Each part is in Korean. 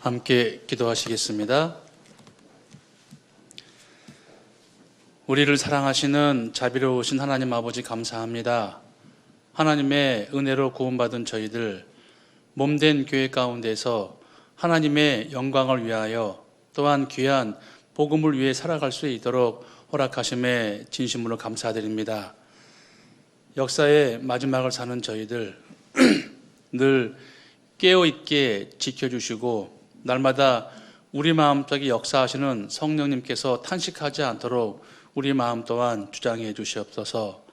함께 기도하시겠습니다. 우리를 사랑하시는 자비로우신 하나님 아버지 감사합니다. 하나님의 은혜로 구원받은 저희들 몸된 교회 가운데서 하나님의 영광을 위하여 또한 귀한 복음을 위해 살아갈 수 있도록 허락하심에 진심으로 감사드립니다. 역사의 마지막을 사는 저희들 늘 깨어있게 지켜주시고 날마다 우리 마음속에 역사하시는 성령님께서 탄식하지 않도록 우리 마음 또한 주장해 주시옵소서.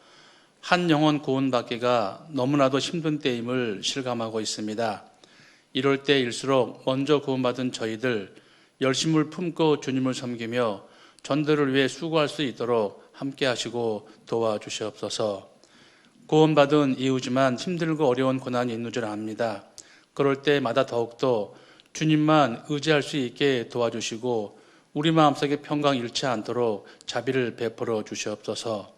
한 영혼 구원받기가 너무나도 힘든 때임을 실감하고 있습니다. 이럴 때일수록 먼저 구원받은 저희들 열심을 품고 주님을 섬기며 전도를 위해 수고할 수 있도록 함께 하시고 도와주시옵소서. 구원받은 이후지만 힘들고 어려운 고난이 있는 줄 압니다. 그럴 때마다 더욱더 주님만 의지할 수 있게 도와주시고 우리 마음속에 평강 잃지 않도록 자비를 베풀어 주시옵소서.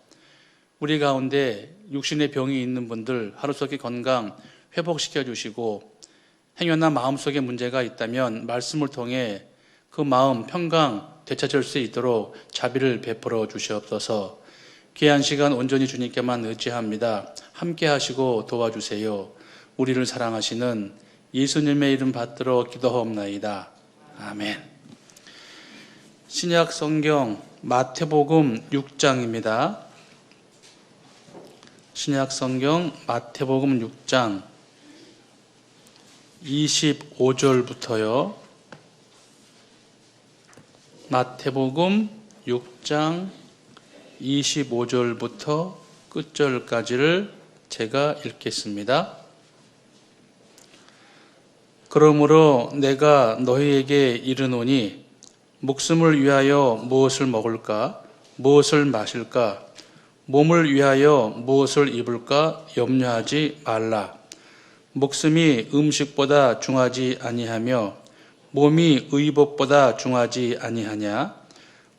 우리 가운데 육신의 병이 있는 분들 하루속에 건강 회복시켜 주시고 행여나 마음속에 문제가 있다면 말씀을 통해 그 마음 평강 되찾을 수 있도록 자비를 베풀어 주시옵소서. 귀한 시간 온전히 주님께만 의지합니다. 함께 하시고 도와주세요. 우리를 사랑하시는 예수님의 이름 받들어 기도하옵나이다. 아멘. 신약 성경 마태복음 6장입니다. 신약 성경 마태복음 6장 25절부터요. 마태복음 6장 25절부터 끝절까지를 제가 읽겠습니다. 그러므로 내가 너희에게 이르노니 목숨을 위하여 무엇을 먹을까 무엇을 마실까 몸을 위하여 무엇을 입을까 염려하지 말라. 목숨이 음식보다 중하지 아니하며 몸이 의복보다 중하지 아니하냐.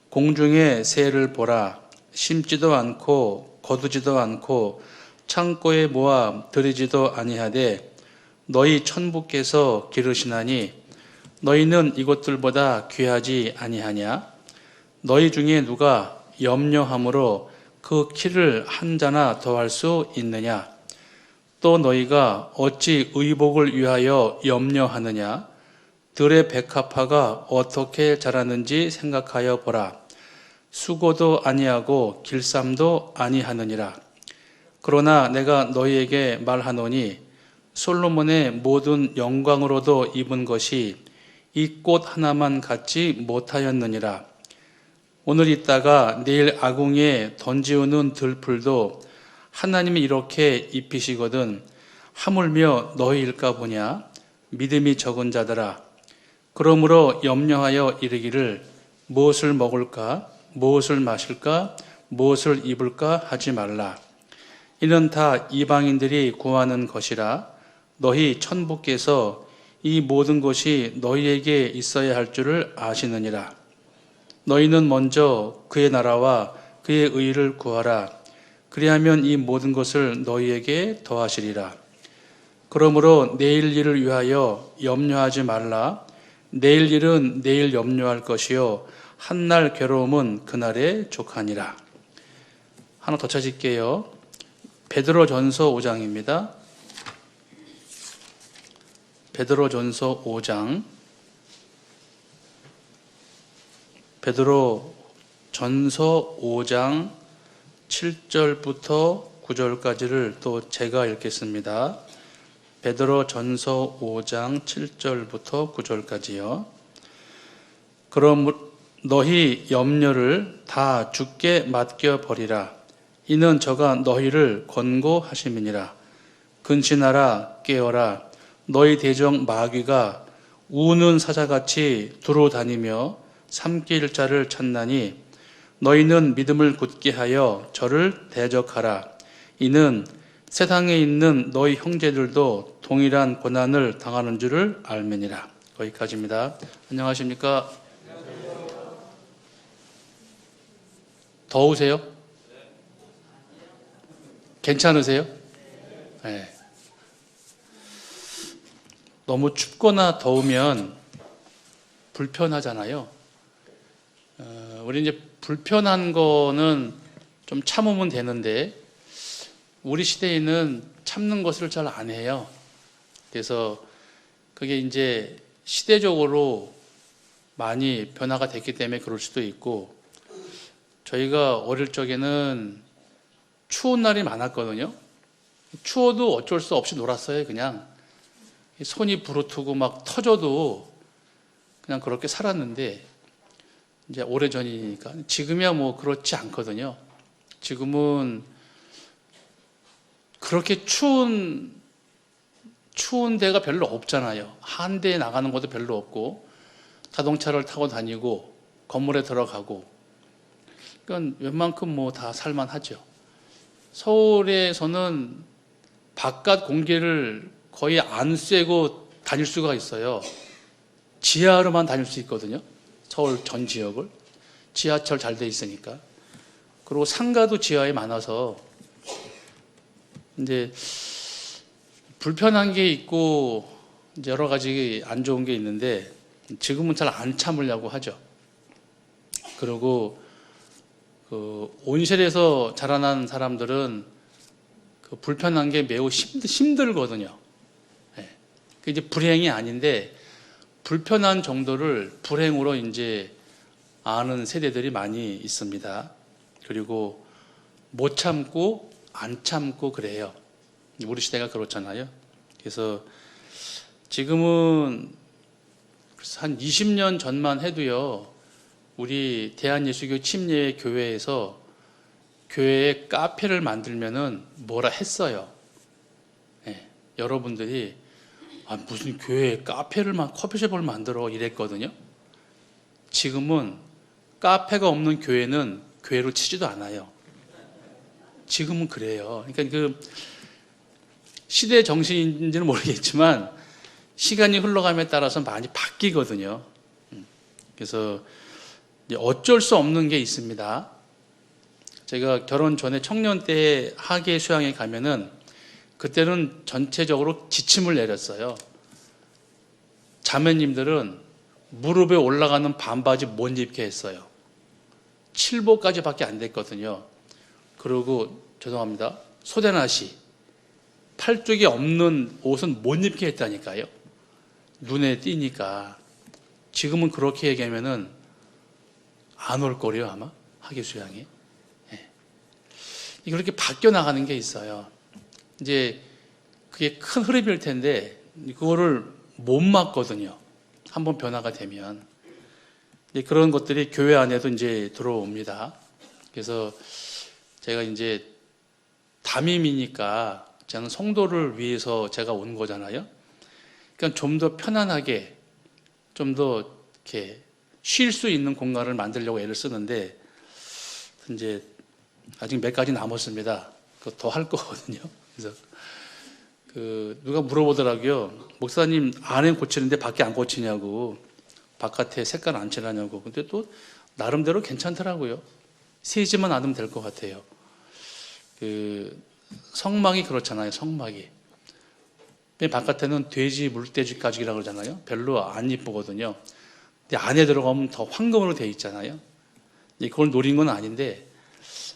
공중의 새를 보라. 심지도 않고 거두지도 않고 창고에 모아 들이지도 아니하되 너희 천부께서 기르시나니 너희는 이것들보다 귀하지 아니하냐. 너희 중에 누가 염려함으로 그 키를 한 자나 더할 수 있느냐. 또 너희가 어찌 의복을 위하여 염려하느냐. 들의 백합화가 어떻게 자라는지 생각하여 보라. 수고도 아니하고 길쌈도 아니하느니라. 그러나 내가 너희에게 말하노니 솔로몬의 모든 영광으로도 입은 것이 이 꽃 하나만 갖지 못하였느니라. 오늘 있다가 내일 아궁이에 던지우는 들풀도 하나님이 이렇게 입히시거든 하물며 너희일까 보냐. 믿음이 적은 자들아. 그러므로 염려하여 이르기를 무엇을 먹을까 무엇을 마실까 무엇을 입을까 하지 말라. 이는 다 이방인들이 구하는 것이라. 너희 천부께서 이 모든 것이 너희에게 있어야 할 줄을 아시느니라. 너희는 먼저 그의 나라와 그의 의를 구하라. 그리하면 이 모든 것을 너희에게 더하시리라. 그러므로 내일 일을 위하여 염려하지 말라. 내일 일은 내일 염려할 것이요 한날 괴로움은 그날에 족하니라. 하나 더 찾을게요. 베드로전서 5장입니다. 베드로전서 5장. 베드로전서 5장 7절부터 9절까지를 또 제가 읽겠습니다. 베드로전서 5장 7절부터 9절까지요. 그럼 너희 염려를 다 주께 맡겨버리라. 이는 저가 너희를 권고하심이니라. 근신하라 깨어라. 너희 대적 마귀가 우는 사자같이 두루 다니며 삼킬 자를 찾나니 너희는 믿음을 굳게 하여 저를 대적하라. 이는 세상에 있는 너희 형제들도 동일한 고난을 당하는 줄을 알매니라. 거기까지입니다. 안녕하십니까? 더우세요? 괜찮으세요? 네. 너무 춥거나 더우면 불편하잖아요. 우리 이제 불편한 거는 좀 참으면 되는데 우리 시대에는 참는 것을 잘 안 해요. 그래서 그게 이제 시대적으로 많이 변화가 됐기 때문에 그럴 수도 있고, 저희가 어릴 적에는 추운 날이 많았거든요. 추워도 어쩔 수 없이 놀았어요. 그냥 손이 부르트고 막 터져도 그냥 그렇게 살았는데, 이제 오래전이니까. 지금이야 뭐 그렇지 않거든요. 지금은 그렇게 추운 데가 별로 없잖아요. 한대에 나가는 것도 별로 없고, 자동차를 타고 다니고 건물에 들어가고, 그러니까 웬만큼 뭐 다 살만하죠. 서울에서는 바깥 공기를 거의 안 쐬고 다닐 수가 있어요. 지하로만 다닐 수 있거든요. 서울 전 지역을. 지하철 잘 돼 있으니까. 그리고 상가도 지하에 많아서 이제 불편한 게 있고 이제 여러 가지 안 좋은 게 있는데, 지금은 잘 안 참으려고 하죠. 그리고 그 온실에서 자라난 사람들은 그 불편한 게 매우 힘들거든요. 네. 그 이제 불행이 아닌데 불편한 정도를 불행으로 이제 아는 세대들이 많이 있습니다. 그리고 못 참고 안 참고 그래요. 우리 시대가 그렇잖아요. 그래서 지금은 한 20년 전만 해도요, 우리 대한예수교 침례교회에서 교회에 카페를 만들면은 뭐라 했어요. 네, 여러분들이 무슨 교회에 카페를 커피숍을 만들어 이랬거든요. 지금은 카페가 없는 교회는 교회로 치지도 않아요. 지금은 그래요. 그러니까 그 시대 정신인지는 모르겠지만 시간이 흘러감에 따라서 많이 바뀌거든요. 그래서 어쩔 수 없는 게 있습니다. 제가 결혼 전에 청년 때 학예 수양에 가면은 그때는 전체적으로 지침을 내렸어요. 자매님들은 무릎에 올라가는 반바지 못 입게 했어요. 7보까지밖에 안 됐거든요. 그리고 죄송합니다. 소대나시 팔뚝이 없는 옷은 못 입게 했다니까요. 눈에 띄니까. 지금은 그렇게 얘기하면은 안 올 거래요, 아마 학예 수양에. 네. 그렇게 바뀌어 나가는 게 있어요. 이제 그게 큰 흐름일 텐데 그거를 못 막거든요. 한번 변화가 되면. 그런 것들이 교회 안에도 이제 들어옵니다. 그래서 제가 이제 담임이니까 저는 성도를 위해서 제가 온 거잖아요. 그러니까 좀 더 편안하게, 좀 더 이렇게 쉴 수 있는 공간을 만들려고 애를 쓰는데, 이제 아직 몇 가지 남았습니다. 그거 더 할 거거든요. 그래서 누가 물어보더라고요. 목사님 안에 고치는데 밖에 안 고치냐고, 바깥에 색깔 안 칠하냐고. 근데 또 나름대로 괜찮더라고요. 세지만 않으면 될 것 같아요. 성막이 그렇잖아요. 성막이. 바깥에는 돼지 물돼지 가죽이라고 그러잖아요. 별로 안 이쁘거든요. 근데 안에 들어가면 더 황금으로 되어 있잖아요. 그걸 노린 건 아닌데,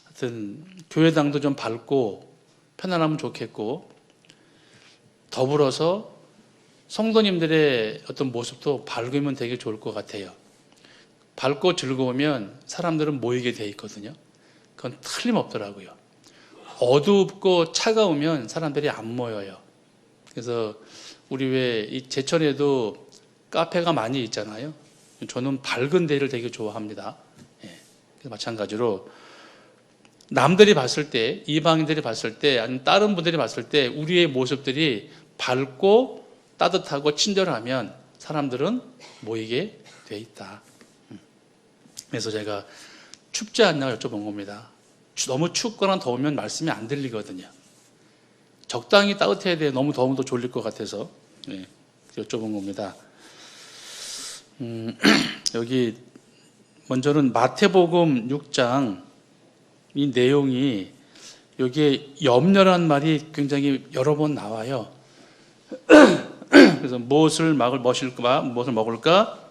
하여튼 교회당도 좀 밝고 편안하면 좋겠고, 더불어서 성도님들의 어떤 모습도 밝으면 되게 좋을 것 같아요. 밝고 즐거우면 사람들은 모이게 돼 있거든요. 그건 틀림없더라고요. 어둡고 차가우면 사람들이 안 모여요. 그래서 우리 왜 이 제천에도 카페가 많이 있잖아요. 저는 밝은 데를 되게 좋아합니다. 예. 마찬가지로 남들이 봤을 때, 이방인들이 봤을 때, 아니면 다른 분들이 봤을 때 우리의 모습들이 밝고 따뜻하고 친절하면 사람들은 모이게 돼 있다. 그래서 제가 춥지 않냐고 여쭤본 겁니다. 너무 춥거나 더우면 말씀이 안 들리거든요. 적당히 따뜻해야 돼. 너무 더우면 또 졸릴 것 같아서 여쭤본 겁니다. 여기 먼저는 마태복음 6장 이 내용이, 여기에 염려란 말이 굉장히 여러 번 나와요. 그래서 무엇을 먹을까?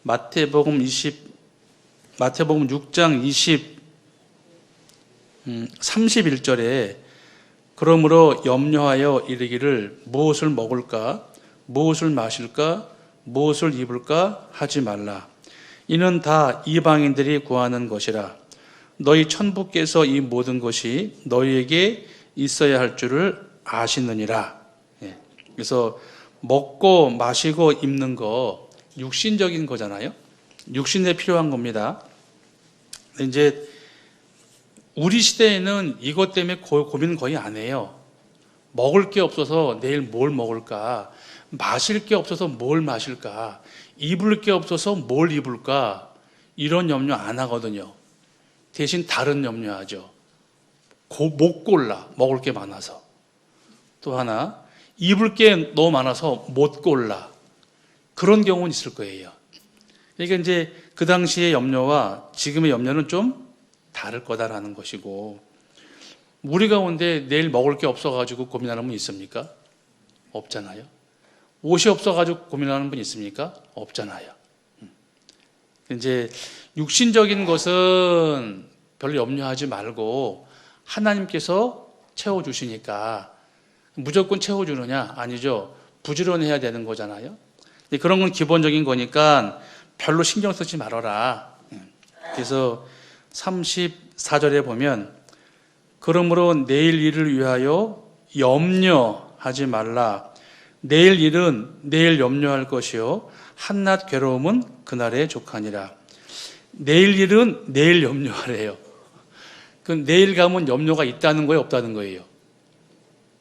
마태복음 6장 31절에 그러므로 염려하여 이르기를 무엇을 먹을까, 무엇을 마실까, 무엇을 입을까 하지 말라. 이는 다 이방인들이 구하는 것이라. 너희 천부께서 이 모든 것이 너희에게 있어야 할 줄을 아시느니라. 그래서 먹고 마시고 입는 거 육신적인 거잖아요. 육신에 필요한 겁니다. 이제 우리 시대에는 이것 때문에 고민 거의 안 해요. 먹을 게 없어서 내일 뭘 먹을까, 마실 게 없어서 뭘 마실까, 입을 게 없어서 뭘 입을까, 이런 염려 안 하거든요. 대신 다른 염려하죠. 못 골라, 먹을 게 많아서. 또 하나, 입을 게 너무 많아서 못 골라. 그런 경우는 있을 거예요. 그러니까 이제 그 당시의 염려와 지금의 염려는 좀 다를 거다라는 것이고, 우리 가운데 내일 먹을 게 없어가지고 고민하는 분 있습니까? 없잖아요. 옷이 없어가지고 고민하는 분 있습니까? 없잖아요. 이제 육신적인 것은 별로 염려하지 말고 하나님께서 채워주시니까 무조건 채워주느냐? 아니죠. 부지런해야 되는 거잖아요. 그런 건 기본적인 거니까 별로 신경 쓰지 말아라. 그래서 34절에 보면 그러므로 내일 일을 위하여 염려하지 말라. 내일 일은 내일 염려할 것이요 한낱 괴로움은 그날에 족하니라. 내일 일은 내일 염려하래요. 그 내일 가면 염려가 있다는 거예요, 없다는 거예요?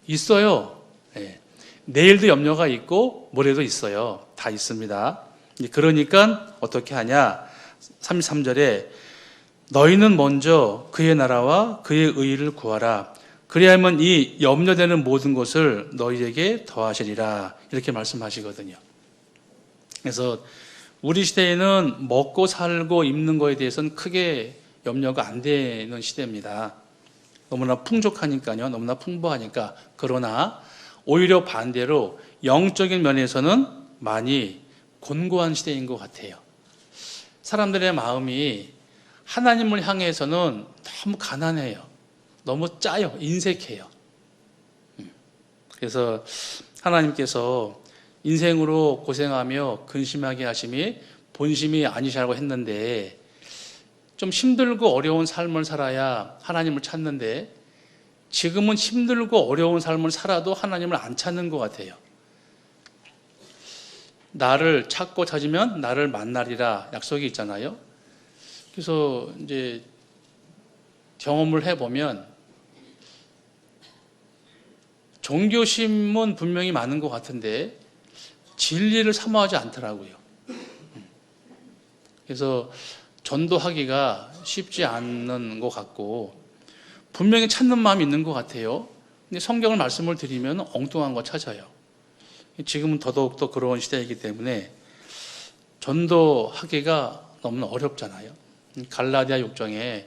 있어요. 네. 내일도 염려가 있고 모레도 있어요. 다 있습니다. 그러니까 어떻게 하냐? 33절에 너희는 먼저 그의 나라와 그의 의의를 구하라. 그리하면 이 염려되는 모든 것을 너희에게 더하시리라. 이렇게 말씀하시거든요. 그래서 우리 시대에는 먹고 살고 입는 거에 대해서는 크게 염려가 안 되는 시대입니다. 너무나 풍족하니까요. 너무나 풍부하니까. 그러나 오히려 반대로 영적인 면에서는 많이 곤고한 시대인 것 같아요. 사람들의 마음이 하나님을 향해서는 너무 가난해요. 너무 짜요. 인색해요. 그래서 하나님께서 인생으로 고생하며 근심하게 하심이 본심이 아니시라고 했는데 좀 힘들고 어려운 삶을 살아야 하나님을 찾는데 지금은 힘들고 어려운 삶을 살아도 하나님을 안 찾는 것 같아요. 나를 찾고 찾으면 나를 만나리라 약속이 있잖아요. 그래서 이제 경험을 해보면 종교심은 분명히 많은 것 같은데 진리를 사모하지 않더라고요. 그래서 전도하기가 쉽지 않는 것 같고 분명히 찾는 마음이 있는 것 같아요. 근데 성경을 말씀을 드리면 엉뚱한 거 찾아요. 지금은 더더욱 더 그런 시대이기 때문에 전도하기가 너무 어렵잖아요. 갈라디아 6장에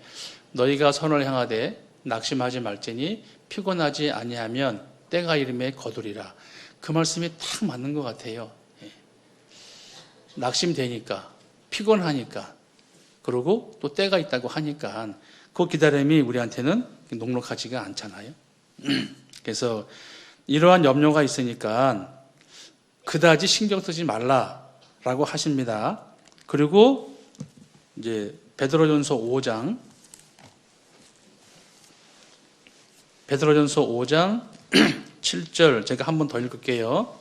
너희가 선을 향하되 낙심하지 말지니 피곤하지 아니하면 때가 이름에 거두리라. 그 말씀이 딱 맞는 것 같아요. 낙심되니까 피곤하니까 그리고 또 때가 있다고 하니까 그 기다림이 우리한테는 녹록하지가 않잖아요. 그래서 이러한 염려가 있으니까 그다지 신경 쓰지 말라라고 하십니다. 그리고 이제 베드로전서 5장 7절 제가 한 번 더 읽을게요.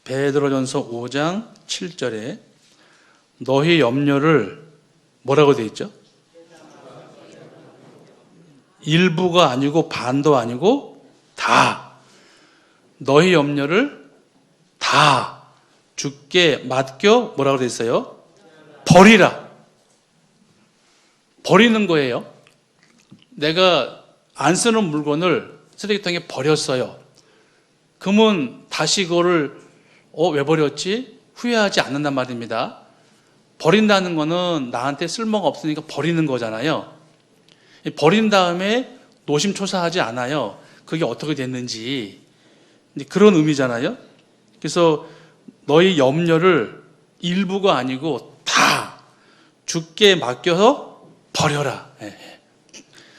베드로전서 5장 7절에 너희 염려를 뭐라고 되어 있죠? 일부가 아니고 반도 아니고 다. 너희 염려를 다 주께 맡겨 뭐라고 되어 있어요? 버리라. 버리는 거예요. 내가 안 쓰는 물건을 쓰레기통에 버렸어요. 그러면 다시 그거를 왜 버렸지? 후회하지 않는단 말입니다. 버린다는 거는 나한테 쓸모가 없으니까 버리는 거잖아요. 버린 다음에 노심초사하지 않아요. 그게 어떻게 됐는지. 그런 의미잖아요. 그래서 너희 염려를 일부가 아니고 다 주께 맡겨서 버려라.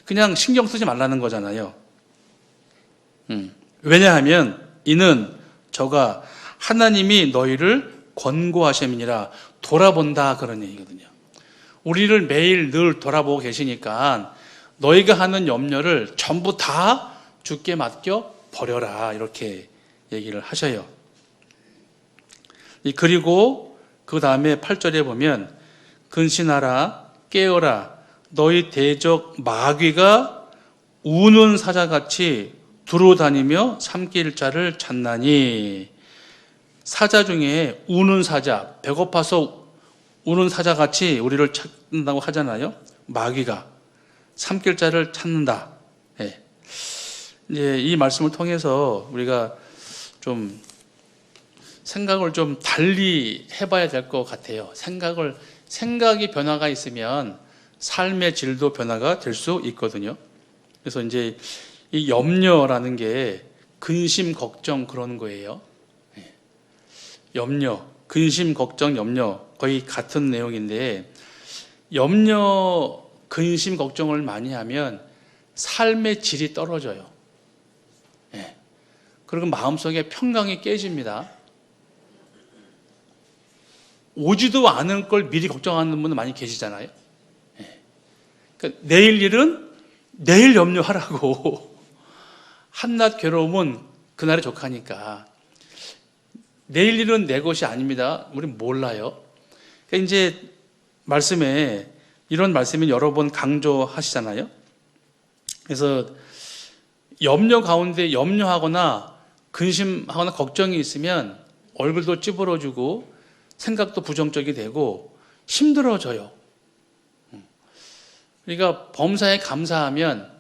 그냥 신경 쓰지 말라는 거잖아요. 왜냐하면 이는 저가 하나님이 너희를 권고하심이니라. 돌아본다 그런 얘기거든요. 우리를 매일 늘 돌아보고 계시니까 너희가 하는 염려를 전부 다 주께 맡겨 버려라 이렇게 얘기를 하셔요. 그리고 그 다음에 8절에 보면 근신하라 깨어라 너희 대적 마귀가 우는 사자같이 두루 다니며 삼킬 자를 찾나니. 사자 중에 우는 사자, 배고파서 우는 사자같이 우리를 찾는다고 하잖아요. 마귀가 삼킬 자를 찾는다. 이제 이 말씀을 통해서 우리가 좀 생각을 좀 달리 해봐야 될 것 같아요. 생각이 변화가 있으면 삶의 질도 변화가 될 수 있거든요. 그래서 이제 이 염려라는 게 근심, 걱정 그런 거예요. 염려, 근심, 걱정, 염려 거의 같은 내용인데 염려, 근심, 걱정을 많이 하면 삶의 질이 떨어져요. 그리고 마음속에 평강이 깨집니다. 오지도 않을 걸 미리 걱정하는 분들 많이 계시잖아요. 그러니까 내일 일은 내일 염려하라고. 한낱 괴로움은 그날에 족하니까. 내일 일은 내 것이 아닙니다. 우린 몰라요. 그러니까 이제 말씀에 이런 말씀이 여러 번 강조하시잖아요. 그래서 염려 가운데 염려하거나 근심하거나 걱정이 있으면 얼굴도 찌부러지고 생각도 부정적이 되고 힘들어져요. 그러니까 범사에 감사하면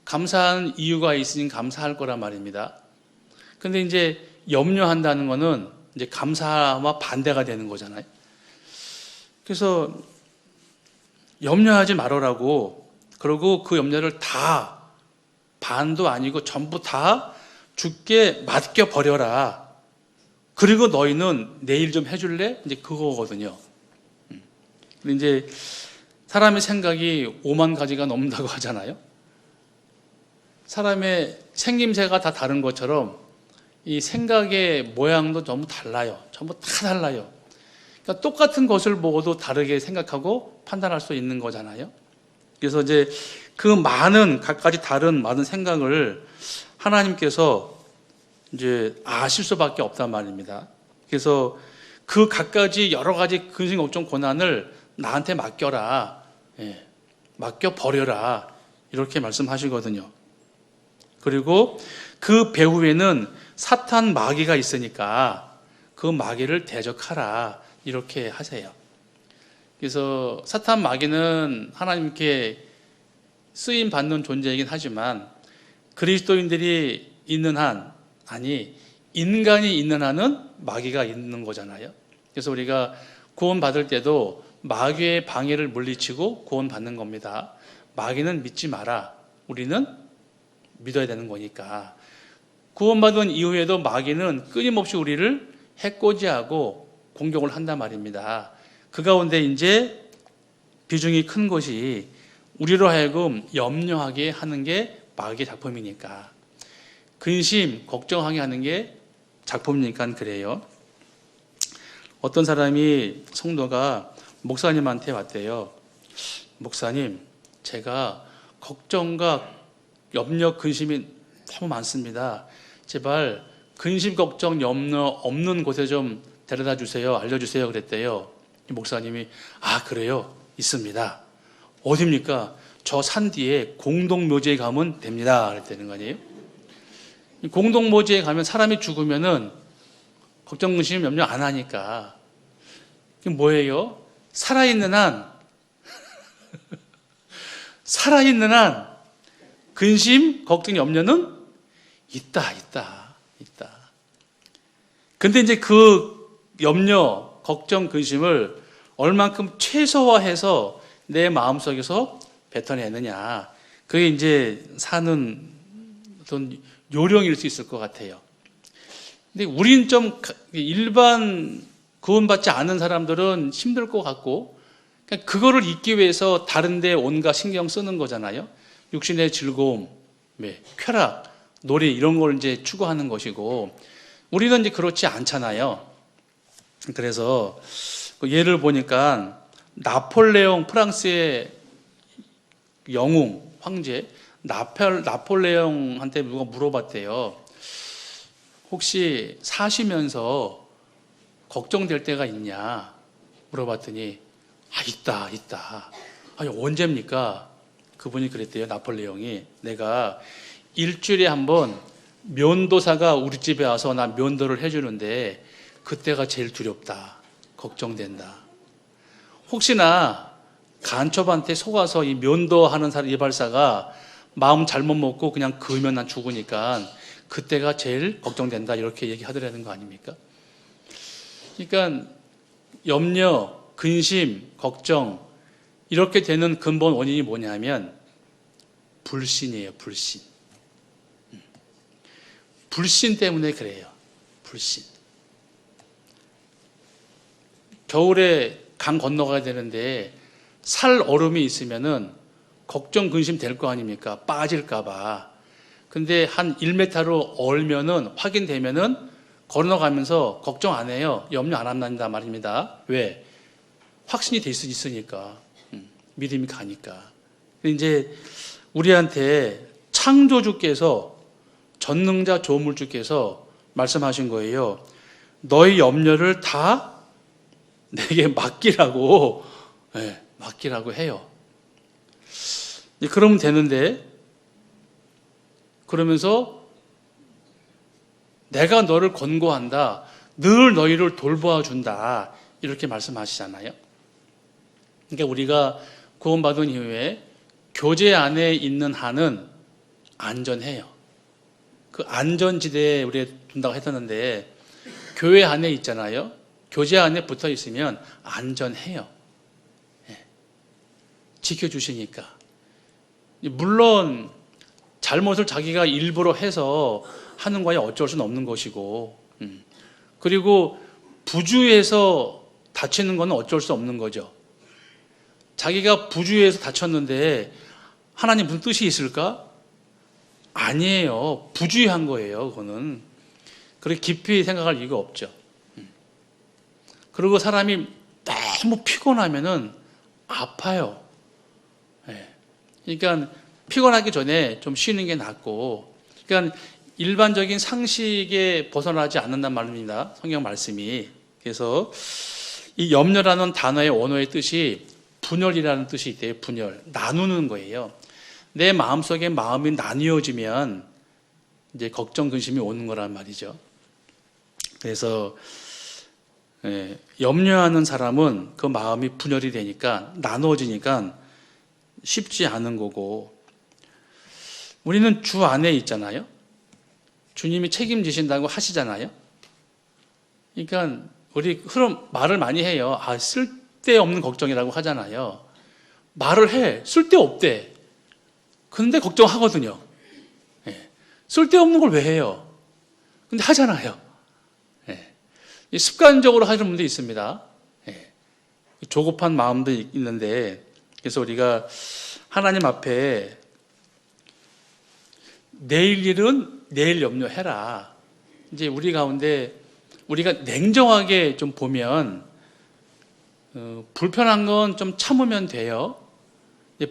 감사한 이유가 있으니 감사할 거란 말입니다. 근데 이제 염려한다는 거는 이제 감사와 반대가 되는 거잖아요. 그래서 염려하지 말으라고, 그리고 그 염려를 다, 반도 아니고 전부 다 주께 맡겨 버려라. 그리고 너희는 내일 좀 해줄래? 이제 그거거든요. 근데 이제 사람의 생각이 5만 가지가 넘는다고 하잖아요. 사람의 생김새가 다 다른 것처럼 이 생각의 모양도 너무 달라요. 전부 다 달라요. 그러니까 똑같은 것을 보고도 다르게 생각하고 판단할 수 있는 거잖아요. 그래서 이제 그 많은 각가지 다른 많은 생각을 하나님께서 이제 아실 수밖에 없단 말입니다. 그래서 그 각가지 여러 가지 근심, 걱정, 고난을 나한테 맡겨라. 맡겨 버려라. 이렇게 말씀하시거든요. 그리고 그 배후에는 사탄 마귀가 있으니까 그 마귀를 대적하라. 이렇게 하세요. 그래서 사탄 마귀는 하나님께 쓰임 받는 존재이긴 하지만 그리스도인들이 있는 한, 아니 인간이 있는 한은 마귀가 있는 거잖아요. 그래서 우리가 구원받을 때도 마귀의 방해를 물리치고 구원받는 겁니다. 마귀는 믿지 마라. 우리는 믿어야 되는 거니까. 구원받은 이후에도 마귀는 끊임없이 우리를 해코지하고 공격을 한단 말입니다. 그 가운데 이제 비중이 큰 것이 우리로 하여금 염려하게 하는 게 마귀의 작품이니까, 근심, 걱정하게 하는 게 작품이니까 그래요. 어떤 사람이, 성도가 목사님한테 왔대요. 목사님, 제가 걱정과 염려, 근심이 너무 많습니다. 제발 근심, 걱정, 염려 없는 곳에 좀 데려다 주세요. 알려주세요. 그랬대요. 목사님이, 아, 그래요? 있습니다. 어딥니까? 저 산 뒤에 공동묘지에 가면 됩니다. 그랬다는 거 아니에요? 공동묘지에 가면 사람이 죽으면은 걱정, 근심, 염려 안 하니까. 이게 뭐예요? 살아있는 한, 살아있는 한, 근심, 걱정, 염려는 있다. 근데 이제 그 염려, 걱정, 근심을 얼만큼 최소화해서 내 마음속에서 뱉어내느냐. 그게 이제 사는 어떤 요령일 수 있을 것 같아요. 근데 우린 좀 일반 구원받지 않은 사람들은 힘들 것 같고, 그러니까 그거를 잊기 위해서 다른 데 온갖 신경 쓰는 거잖아요. 육신의 즐거움, 쾌락, 노래 이런 걸 이제 추구하는 것이고, 우리는 이제 그렇지 않잖아요. 그래서 그 예를 보니까 나폴레옹, 프랑스의 영웅 황제 나폴레옹한테 누가 물어봤대요. 혹시 사시면서 걱정될 때가 있냐 물어봤더니 있다. 아니 언제입니까? 그분이 그랬대요. 나폴레옹이 내가 일주일에 한 번 면도사가 우리 집에 와서 나 면도를 해주는데 그때가 제일 두렵다. 걱정된다. 혹시나 간첩한테 속아서 이 면도하는 사람 이발사가 마음 잘못 먹고 그냥 그으면 난 죽으니까 그때가 제일 걱정된다. 이렇게 얘기하더라는 거 아닙니까? 그러니까 염려, 근심, 걱정 이렇게 되는 근본 원인이 뭐냐면 불신이에요. 불신 때문에 그래요. 불신. 겨울에 강 건너가야 되는데 살 얼음이 있으면은 걱정, 근심 될 거 아닙니까? 빠질까봐. 근데 한 1m로 얼면은 확인되면은 건너가면서 걱정 안 해요. 염려 안 한다 말입니다. 왜? 확신이 될 수 있으니까. 믿음이 가니까. 이제 우리한테 창조주께서 전능자 조물주께서 말씀하신 거예요. 너희 염려를 다 내게 맡기라고 해요. 그러면 되는데 그러면서 내가 너를 권고한다. 늘 너희를 돌보아 준다. 이렇게 말씀하시잖아요. 그러니까 우리가 구원받은 이후에 교제 안에 있는 한은 안전해요. 그 안전지대에 우리가 둔다고 했었는데 교회 안에 있잖아요. 교제 안에 붙어 있으면 안전해요. 지켜주시니까. 물론 잘못을 자기가 일부러 해서 하는 거야 어쩔 수는 없는 것이고, 그리고 부주의해서 다치는 건 어쩔 수 없는 거죠. 자기가 부주의해서 다쳤는데 하나님 무슨 뜻이 있을까? 아니에요. 부주의한 거예요. 그거는. 그렇게 깊이 생각할 이유가 없죠. 그리고 사람이 너무 피곤하면은 아파요. 그러니까 피곤하기 전에 좀 쉬는 게 낫고, 그러니까 일반적인 상식에 벗어나지 않는단 말입니다. 성경 말씀이. 그래서 이 염려라는 단어의 원어의 뜻이 분열이라는 뜻이 있대요. 분열. 나누는 거예요. 내 마음속에 마음이 나뉘어지면 이제 걱정, 근심이 오는 거란 말이죠. 그래서 염려하는 사람은 그 마음이 분열이 되니까 나누어지니까 쉽지 않은 거고, 우리는 주 안에 있잖아요. 주님이 책임지신다고 하시잖아요. 그러니까 우리 말을 많이 해요. 쓸데없는 걱정이라고 하잖아요. 말을 해. 쓸데없대. 근데 걱정하거든요. 쓸데없는 걸 왜 해요? 근데 하잖아요. 습관적으로 하시는 분도 있습니다. 조급한 마음도 있는데, 그래서 우리가 하나님 앞에 내일 일은 내일 염려해라. 이제 우리 가운데 우리가 냉정하게 좀 보면 불편한 건 좀 참으면 돼요.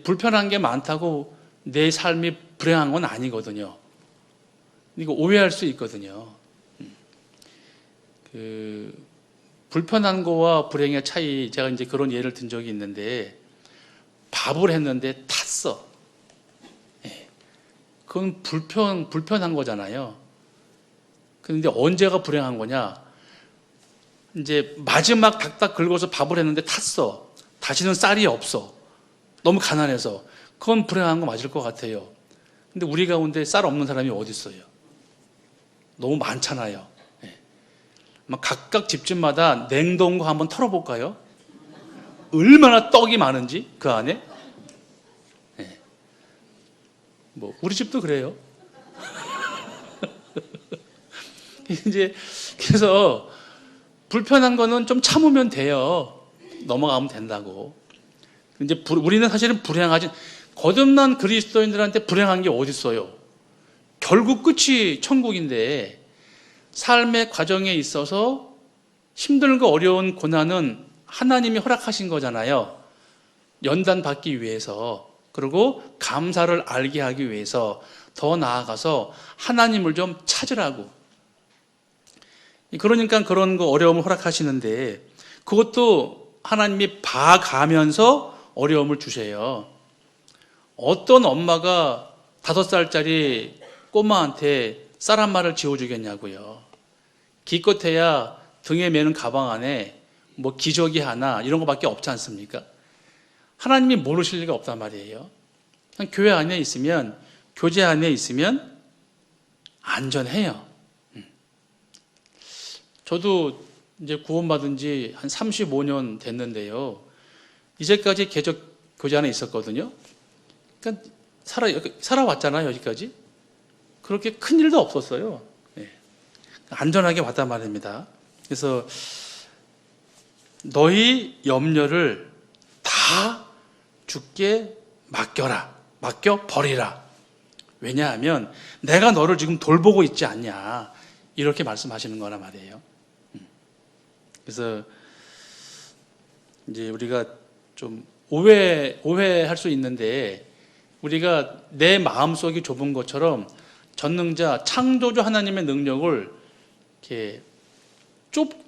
불편한 게 많다고 내 삶이 불행한 건 아니거든요. 이거 오해할 수 있거든요. 불편한 거와 불행의 차이, 제가 이제 그런 예를 든 적이 있는데, 밥을 했는데 탔어. 그건 불편한 거잖아요. 그런데 언제가 불행한 거냐? 이제 마지막 닥닥 긁어서 밥을 했는데 탔어. 다시는 쌀이 없어. 너무 가난해서. 그건 불행한 거 맞을 것 같아요. 근데 우리 가운데 쌀 없는 사람이 어디 있어요? 너무 많잖아요. 각각 집집마다 냉동고 한번 털어볼까요? 얼마나 떡이 많은지 그 안에. 우리 집도 그래요. 이제 그래서 불편한 거는 좀 참으면 돼요. 넘어가면 된다고. 이제 우리는 사실은 불행하지, 거듭난 그리스도인들한테 불행한 게 어디 있어요? 결국 끝이 천국인데 삶의 과정에 있어서 힘들고 어려운 고난은 하나님이 허락하신 거잖아요. 연단받기 위해서, 그리고 감사를 알게 하기 위해서, 더 나아가서 하나님을 좀 찾으라고. 그러니까 그런 거 어려움을 허락하시는데 그것도 하나님이 봐가면서 어려움을 주세요. 어떤 엄마가 5살짜리 꼬마한테 쌀 한 마를 지어주겠냐고요. 기껏해야 등에 매는 가방 안에 뭐 기저귀 하나 이런 거밖에 없지 않습니까? 하나님이 모르실 리가 없단 말이에요. 그냥 교회 안에 있으면, 교제 안에 있으면 안전해요. 저도 이제 구원받은 지 한 35년 됐는데요. 이제까지 개적 교제 안에 있었거든요. 그러니까 살아왔잖아요, 여기까지. 그렇게 큰 일도 없었어요. 네. 안전하게 왔단 말입니다. 그래서 너희 염려를 다 주께 맡겨라. 맡겨버리라. 왜냐하면 내가 너를 지금 돌보고 있지 않냐. 이렇게 말씀하시는 거란 말이에요. 그래서 이제 우리가 좀 오해할 수 있는데, 우리가 내 마음속이 좁은 것처럼 전능자 창조주 하나님의 능력을 이렇게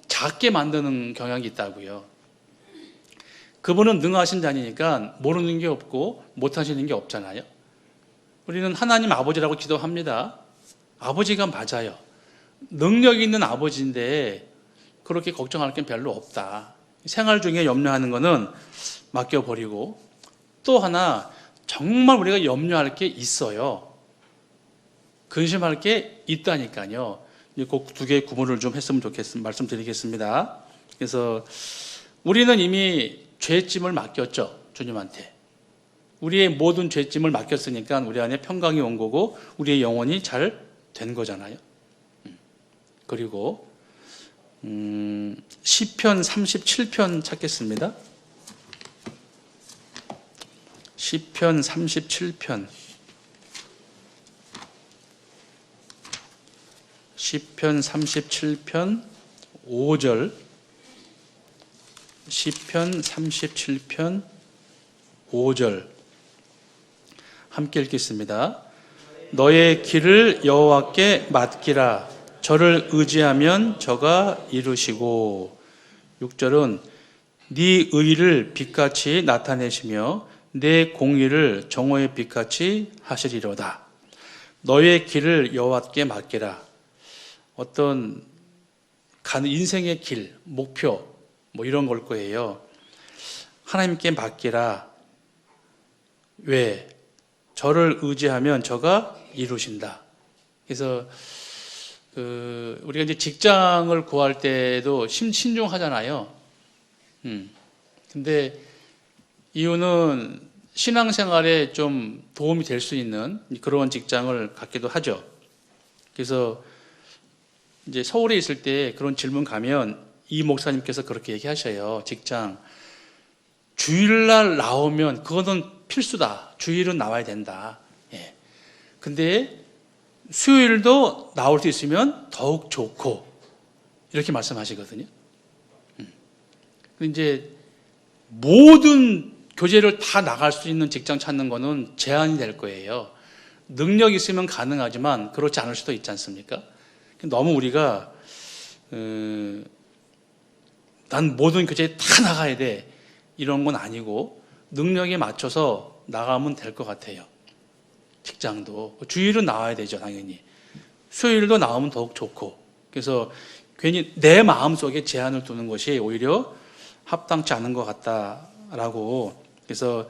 작게 만드는 경향이 있다고요. 그분은 능하신 자니까 모르는 게 없고 못하시는 게 없잖아요. 우리는 하나님 아버지라고 기도합니다. 아버지가 맞아요. 능력 있는 아버지인데 그렇게 걱정할 게 별로 없다. 생활 중에 염려하는 거는 맡겨버리고, 또 하나 정말 우리가 염려할 게 있어요. 근심할 게 있다니까요. 꼭 두 개의 구분을 좀 했으면 좋겠습니다. 말씀드리겠습니다. 그래서 우리는 이미 죄짐을 맡겼죠. 주님한테. 우리의 모든 죄짐을 맡겼으니까 우리 안에 평강이 온 거고 우리의 영혼이 잘 된 거잖아요. 그리고 시편 37편 찾겠습니다. 시편 37편. 시편 37편 5절. 시편 37편 5절. 함께 읽겠습니다. 너의 길을 여호와께 맡기라. 저를 의지하면 저가 이루시고. 6절은 네 의를 빛같이 나타내시며 내 공의를 정오의 빛같이 하시리로다. 너의 길을 여호와께 맡기라. 어떤 인생의 길, 목표 뭐 이런 걸 거예요. 하나님께 맡기라. 왜? 저를 의지하면 저가 이루신다. 그래서 우리가 이제 직장을 구할 때도 신중하잖아요. 근데 이유는 신앙생활에 좀 도움이 될 수 있는 그런 직장을 갖기도 하죠. 그래서 이제 서울에 있을 때 그런 질문 가면 이 목사님께서 그렇게 얘기하셔요. 직장 주일날 나오면 그거는 필수다. 주일은 나와야 된다. 예. 근데 수요일도 나올 수 있으면 더욱 좋고, 이렇게 말씀하시거든요. 이제 모든 교제를 다 나갈 수 있는 직장 찾는 거는 제한이 될 거예요. 능력 있으면 가능하지만 그렇지 않을 수도 있지 않습니까? 너무 우리가 난 모든 교제에 다 나가야 돼 이런 건 아니고 능력에 맞춰서 나가면 될 것 같아요. 직장도 주일은 나와야 되죠. 당연히 수요일도 나오면 더욱 좋고. 그래서 괜히 내 마음속에 제한을 두는 것이 오히려 합당치 않은 것 같다라고. 그래서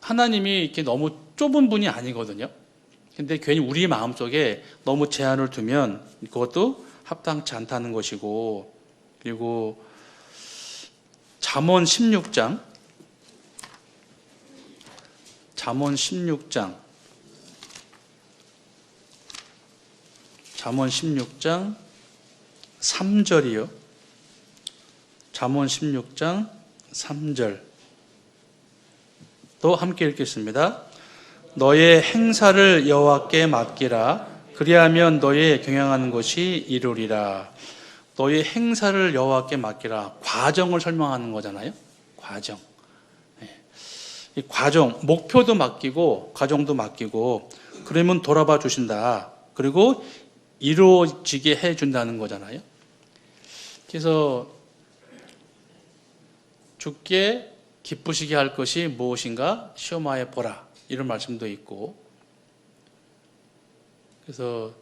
하나님이 이렇게 너무 좁은 분이 아니거든요. 근데 괜히 우리 마음속에 너무 제한을 두면 그것도 합당치 않다는 것이고. 그리고 잠언 16장 16장 3절이요. 잠언 16장 3절. 또 함께 읽겠습니다. 너의 행사를 여호와께 맡기라. 그리하면 너의 경영하는 것이 이루리라. 너의 행사를 여호와께 맡기라. 과정을 설명하는 거잖아요. 과정. 이 과정, 목표도 맡기고 과정도 맡기고 그러면 돌아봐 주신다. 그리고 이루어지게 해준다는 거잖아요. 그래서 주께 기쁘시게 할 것이 무엇인가 시험하여 보라. 이런 말씀도 있고, 그래서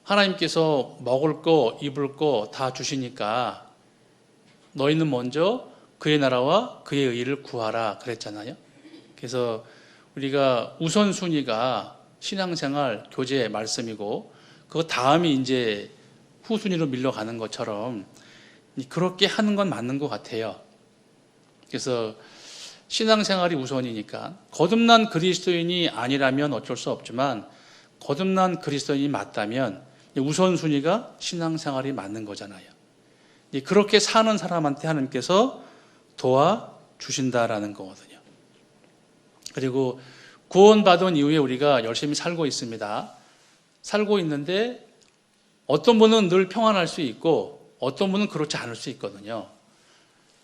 하나님께서 먹을 거 입을 거 다 주시니까 너희는 먼저 그의 나라와 그의 의를 구하라 그랬잖아요. 그래서 우리가 우선순위가 신앙생활, 교제 말씀이고 그 다음이 이제 후순위로 밀려가는 것처럼 그렇게 하는 건 맞는 것 같아요. 그래서 신앙생활이 우선이니까 거듭난 그리스도인이 아니라면 어쩔 수 없지만 거듭난 그리스도인이 맞다면 우선순위가 신앙생활이 맞는 거잖아요. 그렇게 사는 사람한테 하나님께서 도와주신다라는 거거든요. 그리고 구원받은 이후에 우리가 열심히 살고 있습니다. 살고 있는데 어떤 분은 늘 평안할 수 있고 어떤 분은 그렇지 않을 수 있거든요.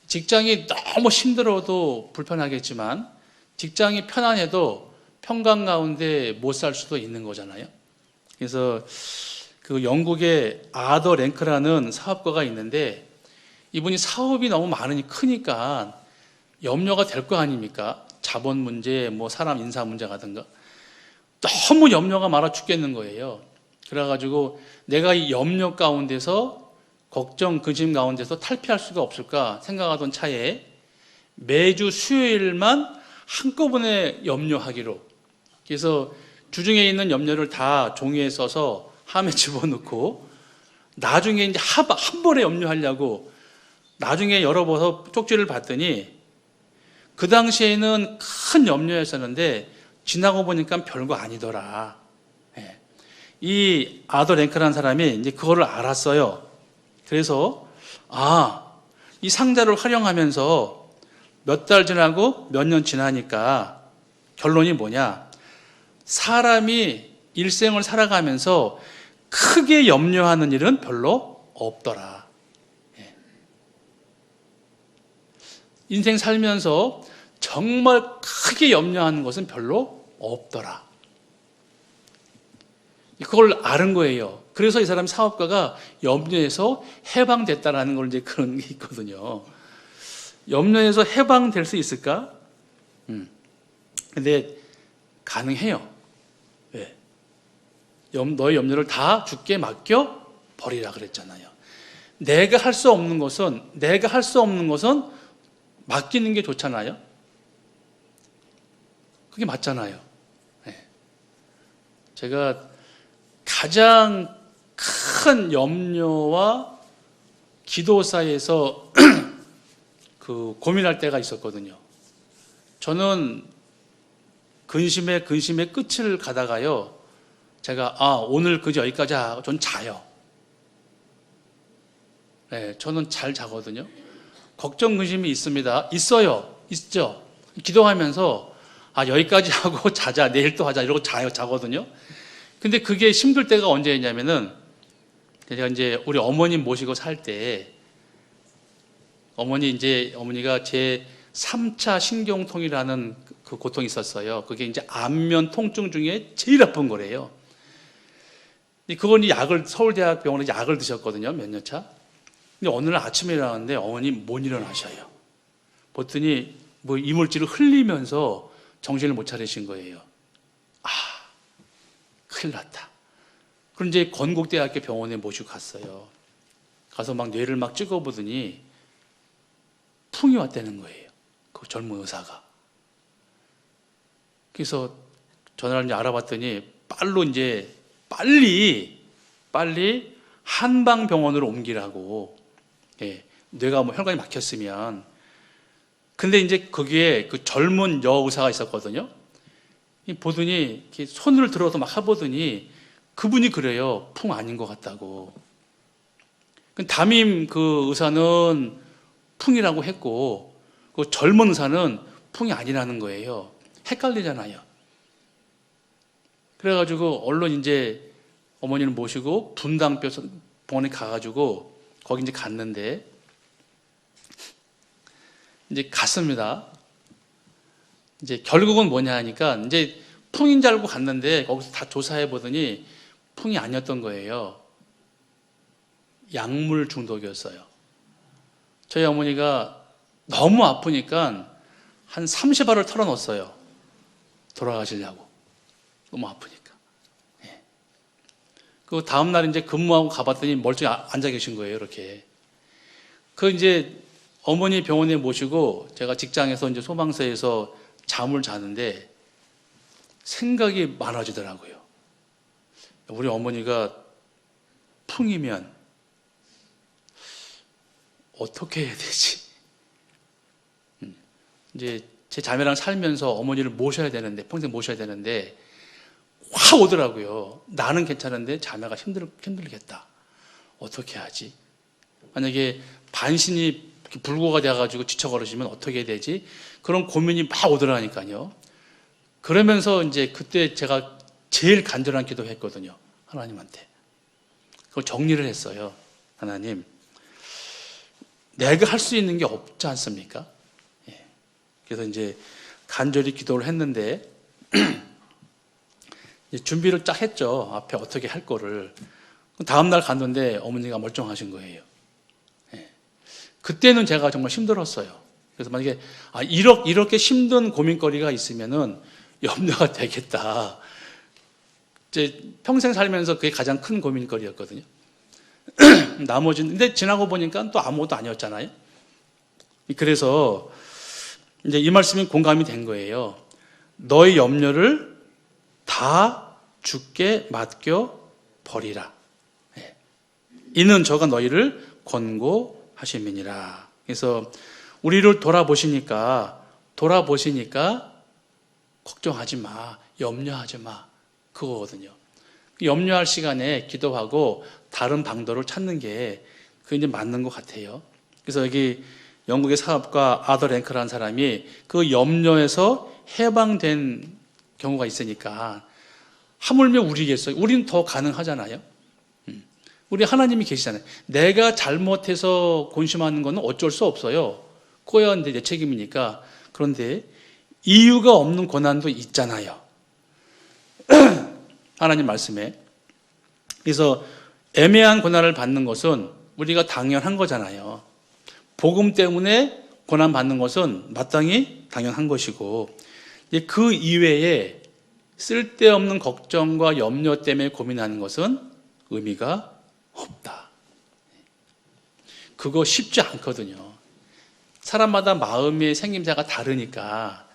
직장이 너무 힘들어도 불편하겠지만 직장이 편안해도 평강 가운데 못 살 수도 있는 거잖아요. 그래서 그 영국의 아더 랭크라는 사업가가 있는데 이분이 사업이 너무 많으니 크니까 염려가 될 거 아닙니까? 자본 문제, 뭐 사람 인사 문제 같은 거. 너무 염려가 많아 죽겠는 거예요. 그래가지고 내가 이 염려 가운데서 걱정, 근심 가운데서 탈피할 수가 없을까 생각하던 차에 매주 수요일만 한꺼번에 염려하기로. 그래서 주중에 있는 염려를 다 종이에 써서 함에 집어넣고 나중에 이제 한 번에 염려하려고 나중에 열어봐서 쪽지를 봤더니 그 당시에는 큰 염려였었는데 지나고 보니까 별거 아니더라. 이 아더 랭크라는 사람이 이제 그거를 알았어요. 그래서 이 상자를 활용하면서 몇 달 지나고 몇 년 지나니까 결론이 뭐냐? 사람이 일생을 살아가면서 크게 염려하는 일은 별로 없더라. 인생 살면서 정말 크게 염려하는 것은 별로 없더라. 그걸 아는 거예요. 그래서 이 사람 사업가가 염려에서 해방됐다라는 걸 이제 그런 게 있거든요. 염려에서 해방될 수 있을까? 근데 가능해요. 왜? 너의 염려를 다 주께 맡겨 버리라 그랬잖아요. 내가 할 수 없는 것은 맡기는 게 좋잖아요. 그게 맞잖아요. 제가 가장 큰 염려와 기도 사이에서 그 고민할 때가 있었거든요. 저는 근심의 끝을 가다가요. 제가 오늘 그저 여기까지 하고 전 자요. 저는 잘 자거든요. 걱정 근심이 있죠. 기도하면서 여기까지 하고 자자, 내일 또 하자 이러고 자거든요. 근데 그게 힘들 때가 언제였냐면은 제가 이제 우리 어머님 모시고 살 때 어머니가 제 3차 신경통이라는 그 고통이 있었어요. 그게 이제 안면 통증 중에 제일 아픈 거래요. 그건 서울대학병원에 약을 드셨거든요. 몇 년 차. 근데 어느 날 아침에 일어났는데 어머니 못 일어나셔요. 봤더니 뭐 이물질을 흘리면서 정신을 못 차리신 거예요. 큰일 났다. 그럼 이제 건국대학교 병원에 모시고 갔어요. 가서 막 뇌를 막 찍어보더니 풍이 왔다는 거예요. 그 젊은 의사가. 그래서 전화를 이제 알아봤더니 빨리 한방병원으로 옮기라고. 뇌가 뭐 혈관이 막혔으면. 근데 이제 거기에 그 젊은 여의사가 있었거든요. 보더니 이렇게 손을 들어서 막 해보더니 그분이 그래요. 풍 아닌 것 같다고. 담임 그 의사는 풍이라고 했고 그 젊은 의사는 풍이 아니라는 거예요. 헷갈리잖아요. 그래가지고 얼른 이제 어머니를 모시고 분당뼈 병원에 가가지고 거기 이제 갔는데 이제 갔습니다. 이제 결국은 뭐냐 하니까 이제 풍인 줄 알고 갔는데 거기서 다 조사해 보더니 풍이 아니었던 거예요. 약물 중독이었어요. 저희 어머니가 너무 아프니까 한 30알을 털어놓았어요. 돌아가시려고. 너무 아프니까. 예. 그 다음날 이제 근무하고 가봤더니 멀쩡히 앉아 계신 거예요, 이렇게. 그 이제 어머니 병원에 모시고 제가 직장에서 이제 소방서에서 잠을 자는데 생각이 많아지더라고요. 우리 어머니가 풍이면 어떻게 해야 되지? 이제 제 자매랑 살면서 어머니를 모셔야 되는데, 평생 모셔야 되는데, 확 오더라고요. 나는 괜찮은데 자매가 힘들겠다. 어떻게 하지? 만약에 반신이 불구가 돼가지고 지쳐버리시면 어떻게 해야 되지? 그런 고민이 막 오더라니까요. 그러면서 이제 그때 제가 제일 간절한 기도 했거든요. 하나님한테. 그걸 정리를 했어요. 하나님, 내가 할 수 있는 게 없지 않습니까? 예. 그래서 이제 간절히 기도를 했는데 준비를 쫙 했죠. 앞에 어떻게 할 거를. 다음날 갔는데 어머니가 멀쩡하신 거예요. 예. 그때는 제가 정말 힘들었어요. 그래서 만약에 이렇게 힘든 고민거리가 있으면은 염려가 되겠다. 이제 평생 살면서 그게 가장 큰 고민거리였거든요. 나머지는 근데 지나고 보니까 또 아무것도 아니었잖아요. 그래서 이제 이 말씀이 공감이 된 거예요. 너의 염려를 다 주께 맡겨 버리라. 이는 저가 너희를 권고하심이니라. 그래서 우리를 돌아보시니까 걱정하지 마, 염려하지 마, 그거거든요. 염려할 시간에 기도하고 다른 방도를 찾는 게 그게 이제 맞는 것 같아요. 그래서 여기 영국의 사업가 아더 랭크라는 사람이 그 염려에서 해방된 경우가 있으니까 하물며 우리겠어요. 우리는 더 가능하잖아요. 우리 하나님이 계시잖아요. 내가 잘못해서 곤심하는 거는 어쩔 수 없어요. 그거야 내 책임이니까. 그런데 이유가 없는 고난도 있잖아요. 하나님 말씀에. 그래서 애매한 고난을 받는 것은 우리가 당연한 거잖아요. 복음 때문에 고난 받는 것은 마땅히 당연한 것이고, 그 이외에 쓸데없는 걱정과 염려 때문에 고민하는 것은 의미가 없다. 그거 쉽지 않거든요. 사람마다 마음의 생김새가 다르니까.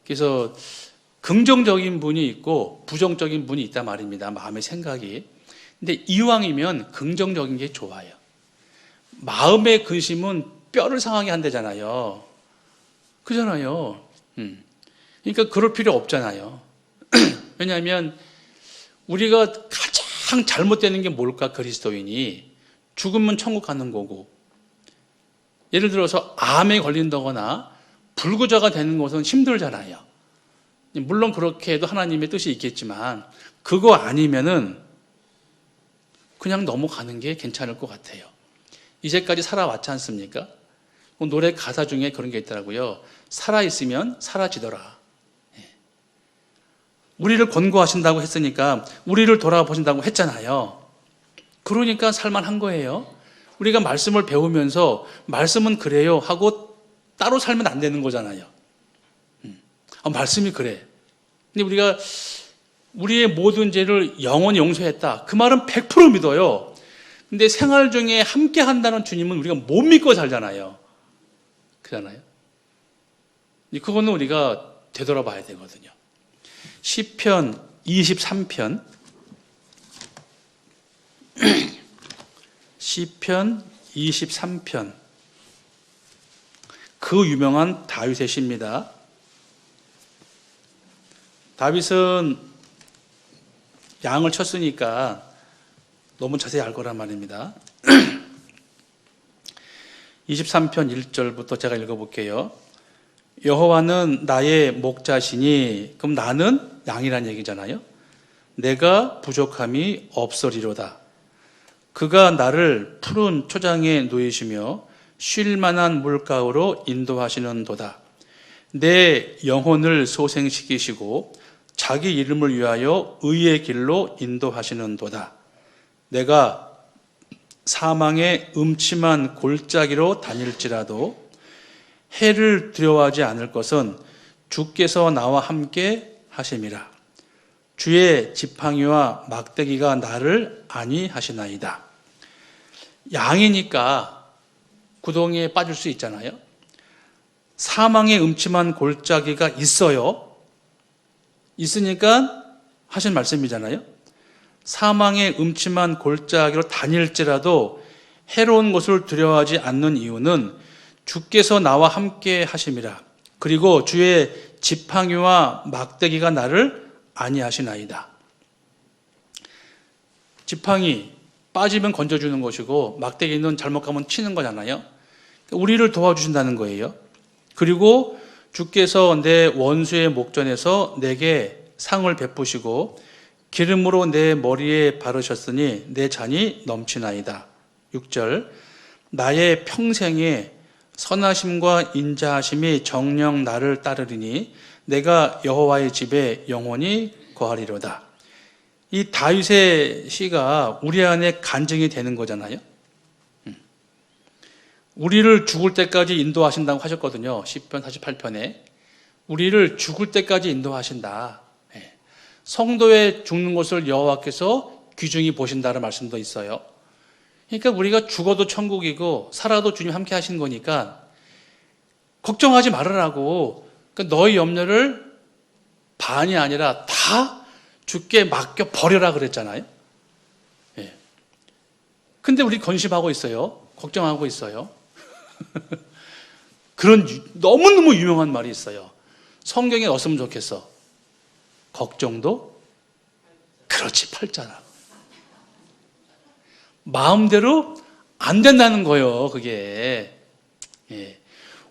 그래서 긍정적인 분이 있고 부정적인 분이 있단 말입니다. 마음의 생각이. 근데 이왕이면 긍정적인 게 좋아요. 마음의 근심은 뼈를 상하게 한대잖아요. 그잖아요. 그러니까 그럴 필요 없잖아요. 왜냐하면 우리가 가장 잘못되는 게 뭘까? 그리스도인이 죽으면 천국 가는 거고, 예를 들어서 암에 걸린다거나 불구자가 되는 것은 힘들잖아요. 물론 그렇게 해도 하나님의 뜻이 있겠지만 그거 아니면은 그냥 넘어가는 게 괜찮을 것 같아요. 이제까지 살아왔지 않습니까? 노래 가사 중에 그런 게 있더라고요. 살아있으면 사라지더라. 우리를 권고하신다고 했으니까 우리를 돌아보신다고 했잖아요. 그러니까 살만한 거예요. 우리가 말씀을 배우면서 말씀은 그래요 하고 따로 살면 안 되는 거잖아요. 말씀이 그래. 근데 우리가 우리의 모든 죄를 영원히 용서했다. 그 말은 100% 믿어요. 근데 생활 중에 함께 한다는 주님은 우리가 못 믿고 살잖아요. 그렇잖아요. 그거는 우리가 되돌아봐야 되거든요. 시편 23편 시편 23편 그 유명한 다윗의 시입니다. 다윗은 양을 쳤으니까 너무 자세히 알 거란 말입니다. 23편 1절부터 제가 읽어볼게요. 여호와는 나의 목자시니, 그럼 나는 양이란 얘기잖아요. 내가 부족함이 없으리로다. 그가 나를 푸른 초장에 누이시며 쉴 만한 물가로 인도하시는도다. 내 영혼을 소생시키시고 자기 이름을 위하여 의의 길로 인도하시는도다. 내가 사망의 음침한 골짜기로 다닐지라도 해를 두려워하지 않을 것은 주께서 나와 함께 하심이라. 주의 지팡이와 막대기가 나를 안위하시나이다. 양이니까 구덩이에 빠질 수 있잖아요. 사망의 음침한 골짜기가 있어요. 있으니까 하신 말씀이잖아요. 사망의 음침한 골짜기로 다닐지라도 해로운 것을 두려워하지 않는 이유는 주께서 나와 함께 하심이라. 그리고 주의 지팡이와 막대기가 나를 안위하시나이다. 지팡이 빠지면 건져주는 것이고 막대기는 잘못 가면 치는 거잖아요. 우리를 도와주신다는 거예요. 그리고 주께서 내 원수의 목전에서 내게 상을 베푸시고 기름으로 내 머리에 바르셨으니 내 잔이 넘치나이다. 6절 나의 평생에 선하심과 인자하심이 정녕 나를 따르리니 내가 여호와의 집에 영원히 거하리로다. 이 다윗의 시가 우리 안에 간증이 되는 거잖아요. 우리를 죽을 때까지 인도하신다고 하셨거든요. 시편 48편에 우리를 죽을 때까지 인도하신다. 성도의 죽는 것을 여호와께서 귀중히 보신다는 말씀도 있어요. 그러니까 우리가 죽어도 천국이고 살아도 주님 함께 하신 거니까 걱정하지 말으라고. 그러니까 너희 염려를 반이 아니라 다 주께 맡겨 버려라 그랬잖아요. 근데 우리 건심하고 있어요. 걱정하고 있어요. 그런 너무너무 유명한 말이 있어요. 성경에 넣었으면 좋겠어. 걱정도 그렇지 팔자라고. 마음대로 안 된다는 거예요. 그게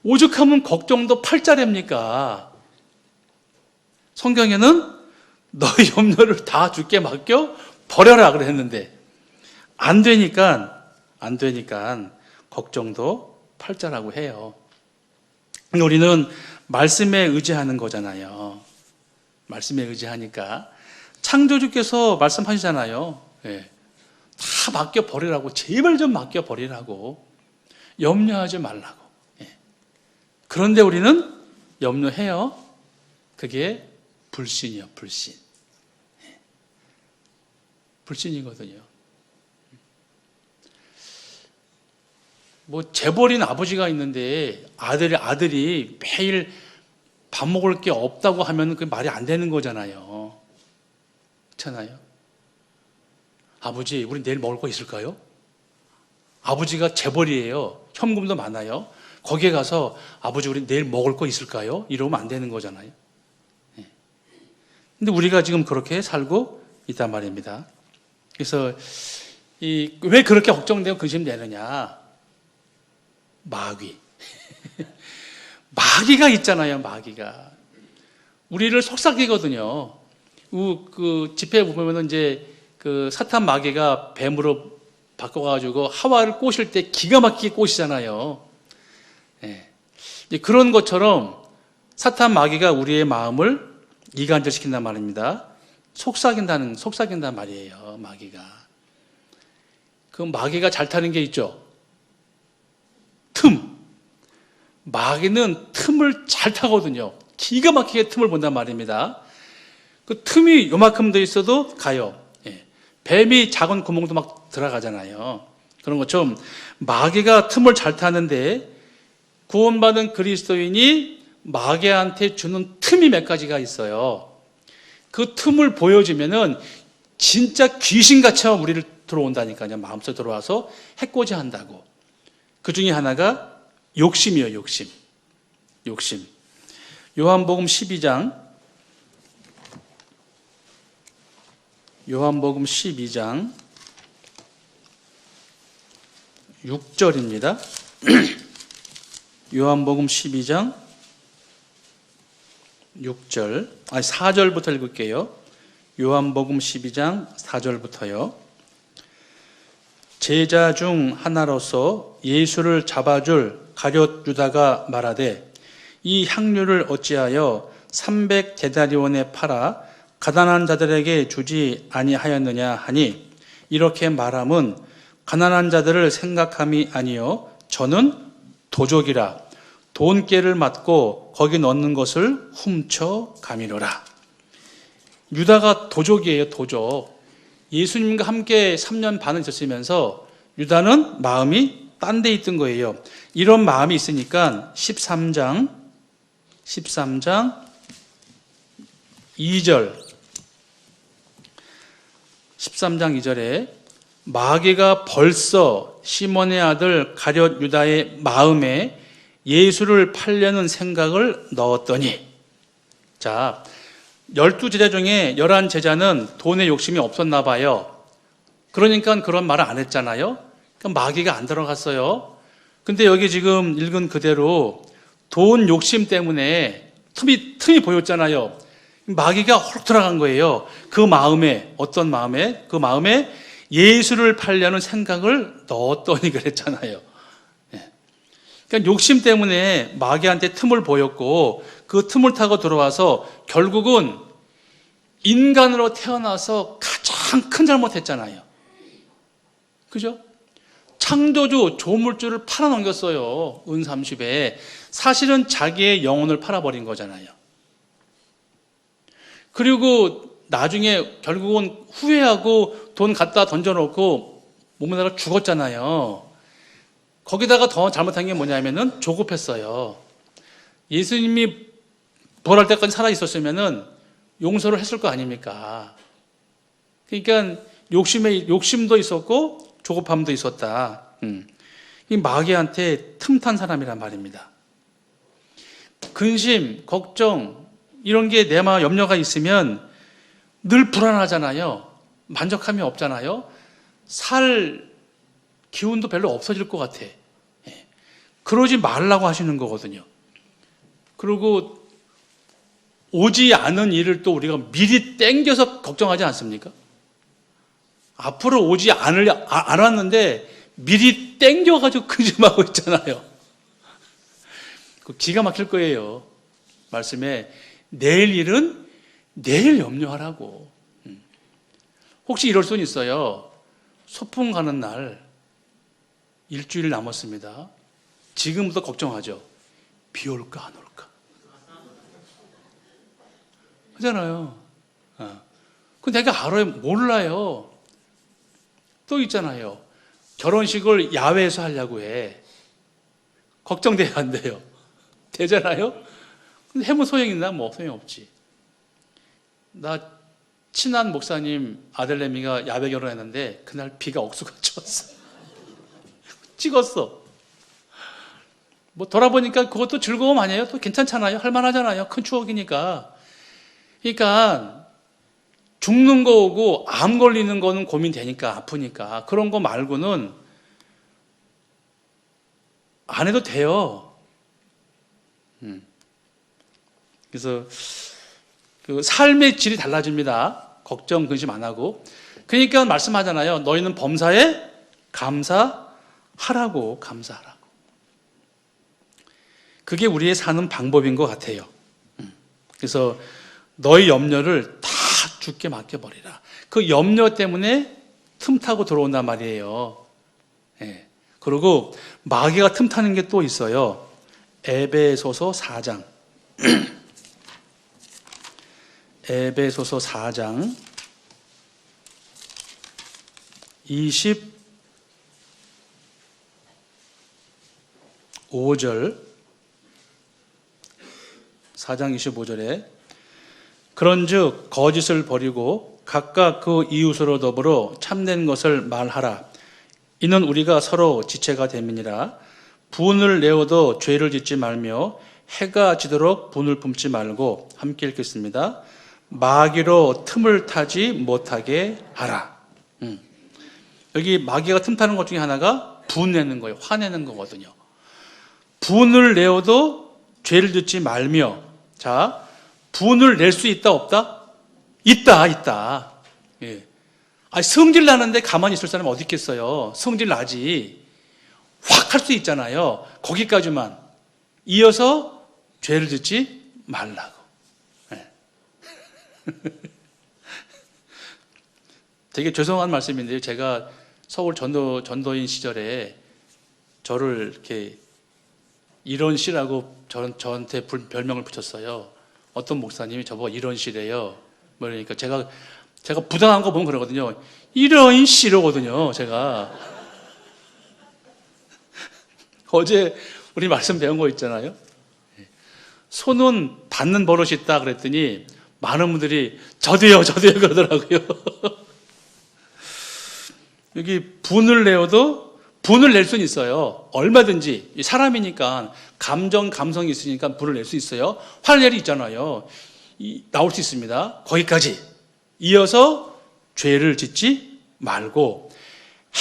오죽하면 걱정도 팔자랍니까? 성경에는 너희 염려를 다 주께 맡겨 버려라 그랬는데 안 되니까 걱정도 팔자라고 해요. 우리는 말씀에 의지하는 거잖아요. 말씀에 의지하니까 창조주께서 말씀하시잖아요. 다 맡겨버리라고. 제발 좀 맡겨버리라고. 염려하지 말라고. 그런데 우리는 염려해요. 그게 불신이요. 불신. 불신이거든요. 뭐 재벌인 아버지가 있는데 아들이 매일 밥 먹을 게 없다고 하면 그 말이 안 되는 거잖아요. 그렇잖아요. 아버지, 우리 내일 먹을 거 있을까요? 아버지가 재벌이에요. 현금도 많아요. 거기에 가서 아버지, 우리 내일 먹을 거 있을까요? 이러면 안 되는 거잖아요. 근데 우리가 지금 그렇게 살고 있단 말입니다. 그래서 왜 그렇게 걱정되고 근심되느냐? 마귀. 마귀가 있잖아요, 마귀가. 우리를 속삭이거든요. 그 집회에 보면 이제 그 사탄 마귀가 뱀으로 바꿔가지고 하와를 꼬실 때 기가 막히게 꼬시잖아요. 그런 것처럼 사탄 마귀가 우리의 마음을 이간질시킨단 말입니다. 속삭인다는 말이에요, 마귀가. 그 마귀가 잘 타는 게 있죠. 틈. 마귀는 틈을 잘 타거든요. 기가 막히게 틈을 본단 말입니다. 그 틈이 요만큼 더 있어도 가요. 뱀이 작은 구멍도 막 들어가잖아요. 그런 것처럼 마귀가 틈을 잘 타는데 구원받은 그리스도인이 마귀한테 주는 틈이 몇 가지가 있어요. 그 틈을 보여주면은 진짜 귀신같이 우리를 들어온다니까요. 마음속에 들어와서 해코지 한다고. 그 중에 하나가 욕심이에요. 욕심. 요한복음 12장 6절입니다. 요한복음 12장 4절부터 읽을게요. 요한복음 12장 4절부터요. 제자 중 하나로서 예수를 잡아줄 가룟 유다가 말하되 이 향료를 어찌하여 300데나리온에 팔아 가난한 자들에게 주지 아니하였느냐 하니 이렇게 말함은 가난한 자들을 생각함이 아니요 저는 도적이라 돈깨를 맞고 거기 넣는 것을 훔쳐 가미로라. 유다가 도적이에요. 도적. 예수님과 함께 3년 반을 있었으면서 유다는 마음이 딴 데 있던 거예요. 이런 마음이 있으니까 13장 2절 13장 2절에 마귀가 벌써 시몬의 아들 가룟 유다의 마음에 예수를 팔려는 생각을 넣었더니, 자, 12제자 중에 11제자는 돈에 욕심이 없었나 봐요. 그러니까 그런 말을 안 했잖아요. 그러니까 마귀가 안 들어갔어요. 근데 여기 지금 읽은 그대로 돈 욕심 때문에 틈이 보였잖아요. 마귀가 홀 들어간 거예요. 그 마음에, 어떤 마음에? 그 마음에 예수를 팔려는 생각을 넣었더니 그랬잖아요. 그러니까 욕심 때문에 마귀한테 틈을 보였고 그 틈을 타고 들어와서 결국은 인간으로 태어나서 가장 큰 잘못했잖아요. 그죠? 창조주 조물주를 팔아넘겼어요. 은 30에. 사실은 자기의 영혼을 팔아버린 거잖아요. 그리고 나중에 결국은 후회하고 돈 갖다 던져놓고 몸에다가 죽었잖아요. 거기다가 더 잘못한 게 뭐냐면은 조급했어요. 예수님이 부활할 때까지 살아있었으면은 용서를 했을 거 아닙니까? 그러니까 욕심도 있었고 조급함도 있었다. 이 마귀한테 틈탄 사람이란 말입니다. 근심, 걱정 이런 게 내 마음 염려가 있으면 늘 불안하잖아요. 만족함이 없잖아요. 살 기운도 별로 없어질 것 같아. 그러지 말라고 하시는 거거든요. 그리고 오지 않은 일을 또 우리가 미리 땡겨서 걱정하지 않습니까? 앞으로 오지 않았는데 미리 땡겨가지고 근심하고 있잖아요. 기가 막힐 거예요. 말씀에 내일 일은 내일 염려하라고. 혹시 이럴 수는 있어요. 소풍 가는 날 일주일 남았습니다. 지금부터 걱정하죠. 비 올까 안 올까? 하잖아요. 그 내가 알아요? 몰라요. 또 있잖아요. 결혼식을 야외에서 하려고 해. 걱정돼야 안 돼요? 되잖아요? 근데 해면 소용이 있나? 뭐 소용없지. 나 친한 목사님 아들내미가 야외 결혼했는데 그날 비가 억수같이 왔어. 찍었어. 뭐 돌아보니까 그것도 즐거움 아니에요? 또 괜찮잖아요? 할만하잖아요? 큰 추억이니까. 그러니까 죽는 거 오고 암 걸리는 거는 고민되니까 아프니까 그런 거 말고는 안 해도 돼요. 그래서 그 삶의 질이 달라집니다. 걱정, 근심 안 하고. 그러니까 말씀하잖아요. 너희는 범사에 감사하라고. 그게 우리의 사는 방법인 것 같아요. 그래서 너희 염려를 다 주께 맡겨버리라. 그 염려 때문에 틈 타고 들어온단 말이에요. 예. 그리고 마귀가 틈 타는 게 또 있어요. 에베소서 4장. 에베소서 4장 25절 4장 25절에 그런즉 거짓을 버리고 각각 그 이웃으로 더불어 참된 것을 말하라. 이는 우리가 서로 지체가 됨이니라. 분을 내어도 죄를 짓지 말며 해가 지도록 분을 품지 말고 함께 읽겠습니다. 마귀로 틈을 타지 못하게 하라. 여기 마귀가 틈 타는 것 중에 하나가 분내는 거예요. 화내는 거거든요. 분을 내어도 죄를 짓지 말며. 자, 분을 낼 수 있다 없다? 있다. 예. 아니, 성질 나는데 가만히 있을 사람이 어디 있겠어요? 성질 나지. 확 할 수 있잖아요. 거기까지만. 이어서 죄를 짓지 말라고. 예. 되게 죄송한 말씀인데요. 제가 서울 전도인 시절에 저를 이렇게 이런 씨라고 저한테 별명을 붙였어요. 어떤 목사님이 저보고 이런 씨래요. 그러니까 제가 부당한 거 보면 그러거든요. 이런 씨로거든요, 제가. 어제 우리 말씀 배운 거 있잖아요. 손은 닿는 버릇이 있다 그랬더니 많은 분들이 저도요 그러더라고요. 여기 분을 내어도 분을 낼 수는 있어요. 얼마든지. 사람이니까 감성이 있으니까 분을 낼 수 있어요. 화낼 일이 있잖아요. 나올 수 있습니다. 거기까지. 이어서 죄를 짓지 말고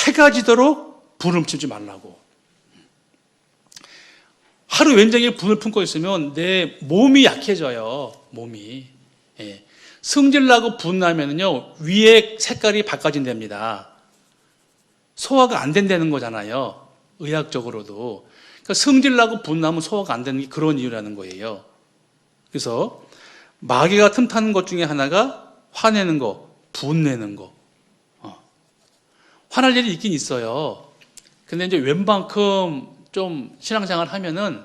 해가 지도록 분을 품지 말라고. 하루 왼종일 분을 품고 있으면 내 몸이 약해져요. 몸이. 예. 승질나고 분나면은요, 위에 색깔이 바꿔진답니다. 소화가 안 된다는 거잖아요. 의학적으로도. 그러니까 승질나고 분나면 소화가 안 되는 게 그런 이유라는 거예요. 그래서 마귀가 틈타는 것 중에 하나가 화내는 거, 분내는 거. 화날 일이 있긴 있어요. 근데 이제 웬만큼 좀 신앙생활 하면은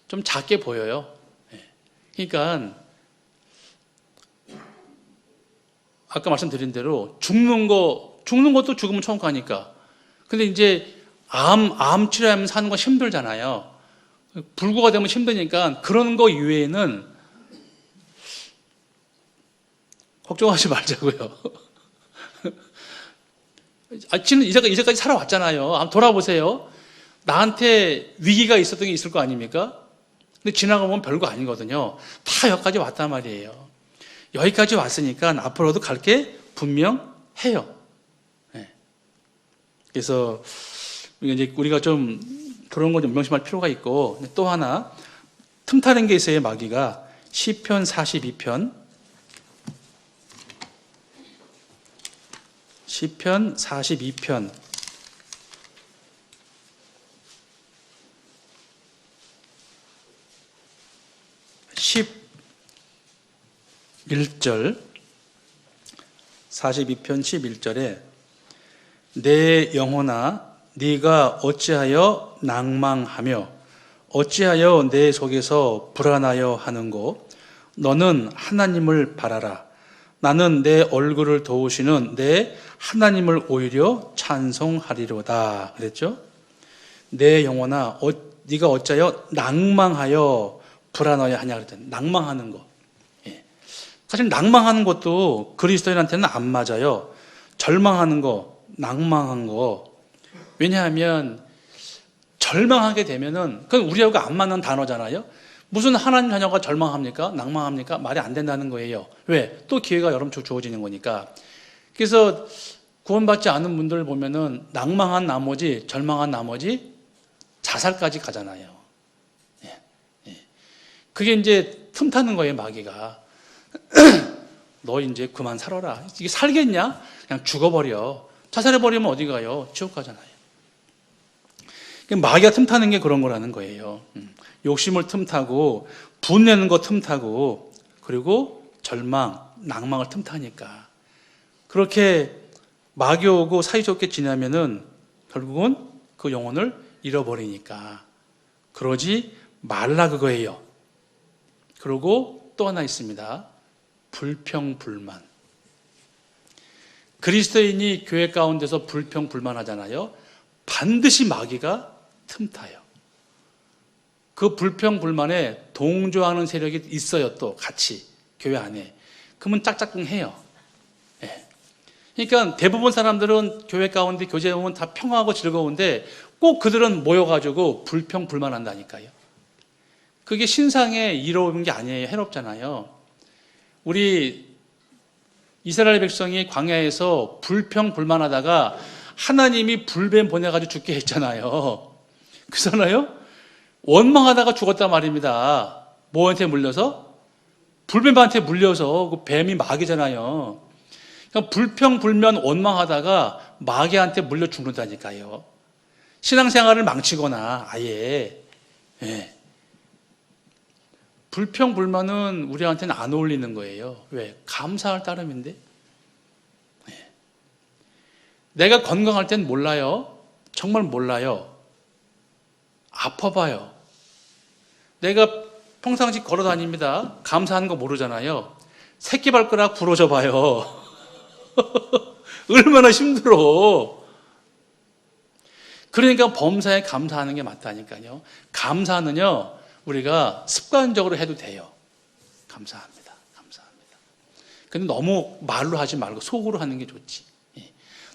좀 작게 보여요. 그러니까 아까 말씀드린 대로 죽는 것도 죽으면 처음 가니까. 근데 이제 암 치료하면 사는 거 힘들잖아요. 불구가 되면 힘드니까 그런 거 이외에는 걱정하지 말자고요. 지금 이제까지 살아왔잖아요. 한번 돌아보세요. 나한테 위기가 있었던 게 있을 거 아닙니까? 근데 지나가보면 별거 아니거든요. 다 여기까지 왔단 말이에요. 여기까지 왔으니까 앞으로도 갈 게 분명해요. 네. 그래서 이제 우리가 좀 그런 거 좀 명심할 필요가 있고, 또 하나 틈타는 게 있어요. 마귀가 시편 42편 11절 42편 11절에 내 영혼아 네가 어찌하여 낭망하며 어찌하여 내 속에서 불안하여 하는고 너는 하나님을 바라라. 나는 내 얼굴을 도우시는 내 하나님을 오히려 찬송하리로다. 그랬죠? 내 영혼아 네가 어찌하여 낭망하여 불안하여 하냐 그랬더니 낭망하는 거. 예. 사실 낭망하는 것도 그리스도인한테는 안 맞아요. 절망하는 거, 낭망한 거. 왜냐하면 절망하게 되면은 그건 우리하고 안 맞는 단어잖아요. 무슨 하나님 자녀가 절망합니까? 낭망합니까? 말이 안 된다는 거예요. 왜? 또 기회가 여러 번 주어지는 거니까. 그래서 구원받지 않은 분들 보면은 낭망한 나머지, 절망한 나머지 자살까지 가잖아요. 예. 예. 그게 이제 틈타는 거예요, 마귀가. 너 이제 그만 살아라. 이게 살겠냐? 그냥 죽어버려. 자살해버리면 어디 가요? 지옥 가잖아요. 마귀가 틈타는 게 그런 거라는 거예요. 욕심을 틈타고 분내는 거 틈타고 그리고 절망, 낭망을 틈타니까 그렇게 마귀 오고 사이좋게 지내면은 결국은 그 영혼을 잃어버리니까 그러지 말라 그거예요. 그리고 또 하나 있습니다. 불평불만. 그리스도인이 교회 가운데서 불평불만하잖아요. 반드시 마귀가 틈타요. 그 불평불만에 동조하는 세력이 있어요. 또 같이 교회 안에. 그러면 짝짝꿍해요. 예. 그러니까 대부분 사람들은 교회 가운데 교제에 오면 다 평화하고 즐거운데 꼭 그들은 모여가지고 불평불만한다니까요. 그게 신상에 이로운 게 아니에요. 해롭잖아요. 우리 이스라엘 백성이 광야에서 불평불만하다가 하나님이 불뱀 보내가지고 죽게 했잖아요. 그잖아요? 원망하다가 죽었단 말입니다. 뭐한테 물려서? 불뱀한테 물려서. 그 뱀이 마귀잖아요. 그러니까 불평불면 원망하다가 마귀한테 물려 죽는다니까요. 신앙생활을 망치거나 아예. 예. 불평불만은 우리한테는 안 어울리는 거예요. 왜? 감사할 따름인데. 예. 내가 건강할 땐 몰라요. 정말 몰라요. 아파봐요. 내가 평상시 걸어 다닙니다. 감사하는 거 모르잖아요. 새끼발가락 부러져 봐요. 얼마나 힘들어. 그러니까 범사에 감사하는 게 맞다니까요. 감사는요, 우리가 습관적으로 해도 돼요. 감사합니다. 감사합니다. 근데 너무 말로 하지 말고 속으로 하는 게 좋지. 예.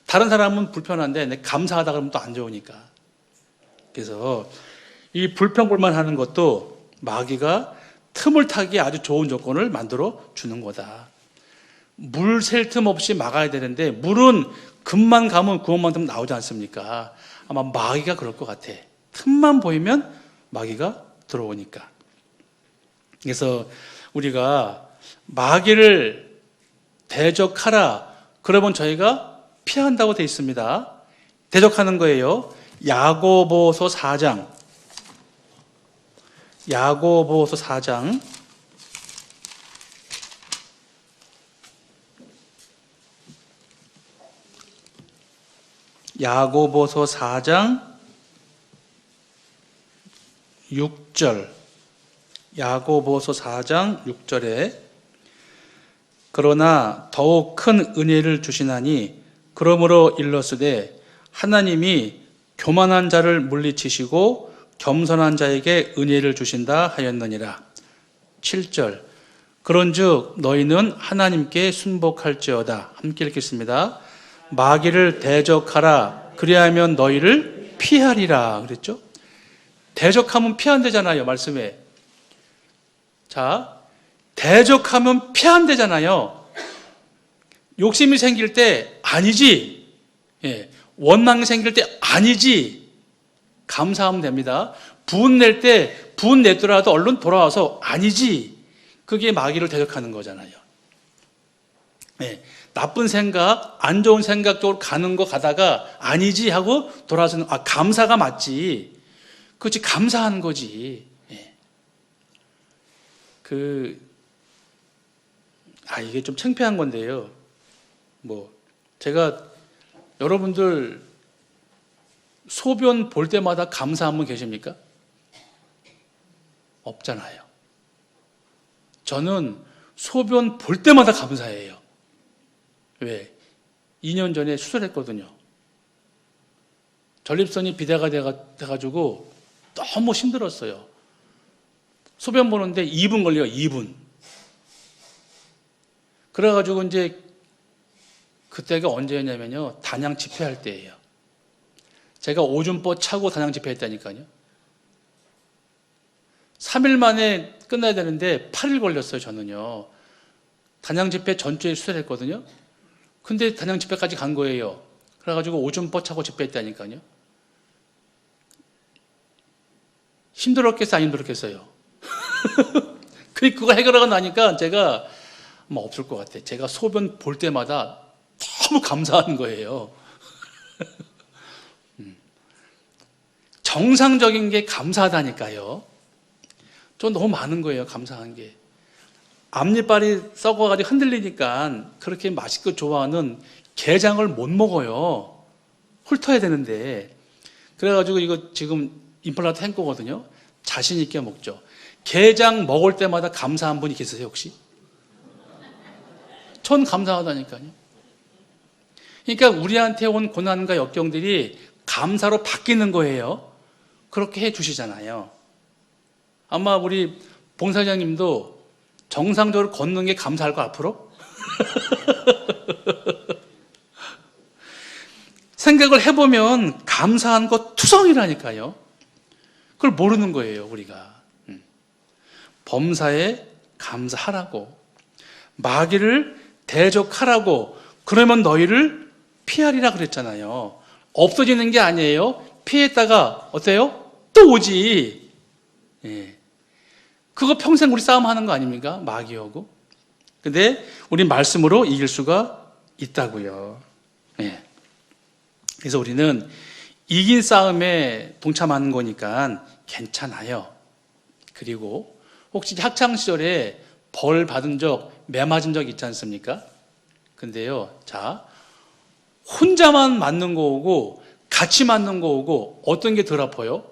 다른 사람은 불편한데 내가 감사하다 그러면 또 안 좋으니까. 그래서 이 불평불만 하는 것도 마귀가 틈을 타기 아주 좋은 조건을 만들어 주는 거다. 물 셀 틈 없이 막아야 되는데 물은 금만 가면 구멍만큼 나오지 않습니까? 아마 마귀가 그럴 것 같아. 틈만 보이면 마귀가 들어오니까. 그래서 우리가 마귀를 대적하라. 그러면 저희가 피한다고 되어 있습니다. 대적하는 거예요. 야고보서 4장. 야고보서 4장. 야고보서 4장 6절. 야고보서 4장 6절에 그러나 더욱 큰 은혜를 주시나니 그러므로 일러스되 하나님이 교만한 자를 물리치시고 겸손한 자에게 은혜를 주신다 하였느니라. 7절. 그런즉 너희는 하나님께 순복할지어다. 함께 읽겠습니다. 마귀를 대적하라. 그리하면 너희를 피하리라. 그랬죠? 대적하면 피한대잖아요. 말씀에. 자, 대적하면 피한대잖아요. 욕심이 생길 때 아니지. 예, 원망이 생길 때 아니지. 감사하면 됩니다. 분 낼 때 분 냈더라도 얼른 돌아와서 아니지. 그게 마귀를 대적하는 거잖아요. 예, 나쁜 생각, 안 좋은 생각 쪽으로 가는 거 가다가 아니지 하고 돌아서는 감사가 맞지. 그렇지, 감사하는 거지. 예. 이게 좀 창피한 건데요. 제가 여러분들 소변 볼 때마다 감사한 분 계십니까? 없잖아요. 저는 소변 볼 때마다 감사해요. 왜? 2년 전에 수술했거든요. 전립선이 비대가 돼가지고 너무 힘들었어요. 소변 보는데 2분 걸려요. 2분. 그래가지고 이제 그때가 언제였냐면요. 단양 집회할 때예요. 제가 오줌보 차고 단양 집회했다니까요. 3일 만에 끝나야 되는데 8일 걸렸어요. 저는요. 단양 집회 전주에 수술했거든요. 근데 단양 집회까지 간 거예요. 그래가지고 오줌보 차고 집회했다니까요. 힘들었겠어요? 안 힘들었겠어요? 그거 해결하고 나니까 제가 없을 것 같아. 제가 소변 볼 때마다 너무 감사한 거예요. 정상적인 게 감사하다니까요. 좀 너무 많은 거예요. 감사한 게. 앞니빨이 썩어가지고 흔들리니까 그렇게 맛있고 좋아하는 게장을 못 먹어요. 훑어야 되는데. 그래가지고 이거 지금 임플란트 한 거거든요. 자신 있게 먹죠. 게장 먹을 때마다 감사한 분이 계세요, 혹시? 전 감사하다니까요. 그러니까 우리한테 온 고난과 역경들이 감사로 바뀌는 거예요. 그렇게 해 주시잖아요. 아마 우리 봉사장님도 정상적으로 걷는 게 감사할 거 앞으로? 생각을 해보면 감사한 거 투성이라니까요. 그걸 모르는 거예요, 우리가. 범사에 감사하라고, 마귀를 대적하라고, 그러면 너희를 피하리라 그랬잖아요. 없어지는 게 아니에요. 피했다가 어때요? 또 오지. 예. 그거 평생 우리 싸움하는 거 아닙니까? 마귀하고. 근데 우리 말씀으로 이길 수가 있다고요. 예. 그래서 우리는 이긴 싸움에 동참하는 거니까 괜찮아요. 그리고 혹시 학창 시절에 벌 받은 적, 매 맞은 적 있지 않습니까? 근데요, 자, 혼자만 맞는 거 오고 같이 맞는 거 오고 어떤 게 덜 아파요?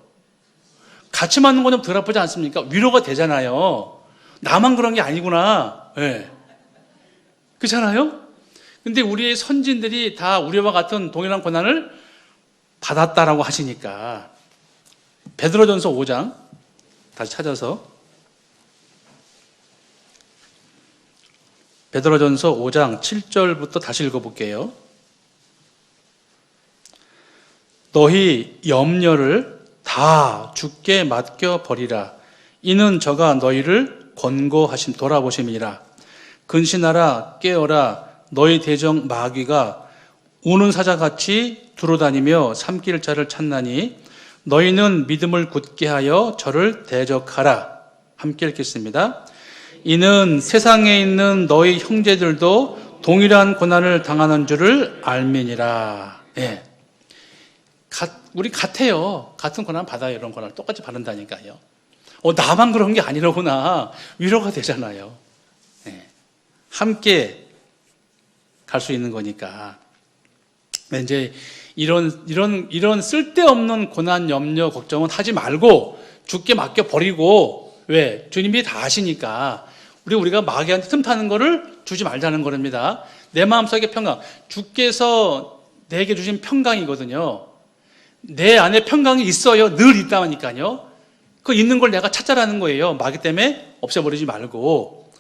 같이 맞는 거 좀 덜 아프지 않습니까? 위로가 되잖아요. 나만 그런 게 아니구나. 네. 그렇잖아요? 근데 우리의 선진들이 다 우리와 같은 동일한 고난을 받았다라고 하시니까 베드로전서 5장 다시 찾아서 베드로전서 5장 7절부터 다시 읽어볼게요. 너희 염려를 다 주께 맡겨버리라. 이는 저가 너희를 권고하심 돌아보심이라. 근신하라 깨어라. 너희 대적 마귀가 우는 사자같이 두루다니며 삼킬 자를 찾나니 너희는 믿음을 굳게 하여 저를 대적하라. 함께 읽겠습니다. 이는 세상에 있는 너희 형제들도 동일한 고난을 당하는 줄을 알미니라. 예. 우리 같아요. 같은 고난 받아요. 이런 고난을 똑같이 받는다니까요. 나만 그런 게 아니라구나. 위로가 되잖아요. 예. 함께 갈 수 있는 거니까. 이제 이런 쓸데없는 고난, 염려, 걱정은 하지 말고 주께 맡겨 버리고, 왜? 주님이 다 아시니까 우리가 마귀한테 틈타는 거를 주지 말자는 겁니다. 내 마음속의 평강, 주께서 내게 주신 평강이거든요. 내 안에 평강이 있어요. 늘 있다니까요. 그 있는 걸 내가 찾자라는 거예요. 마귀 때문에 없애버리지 말고.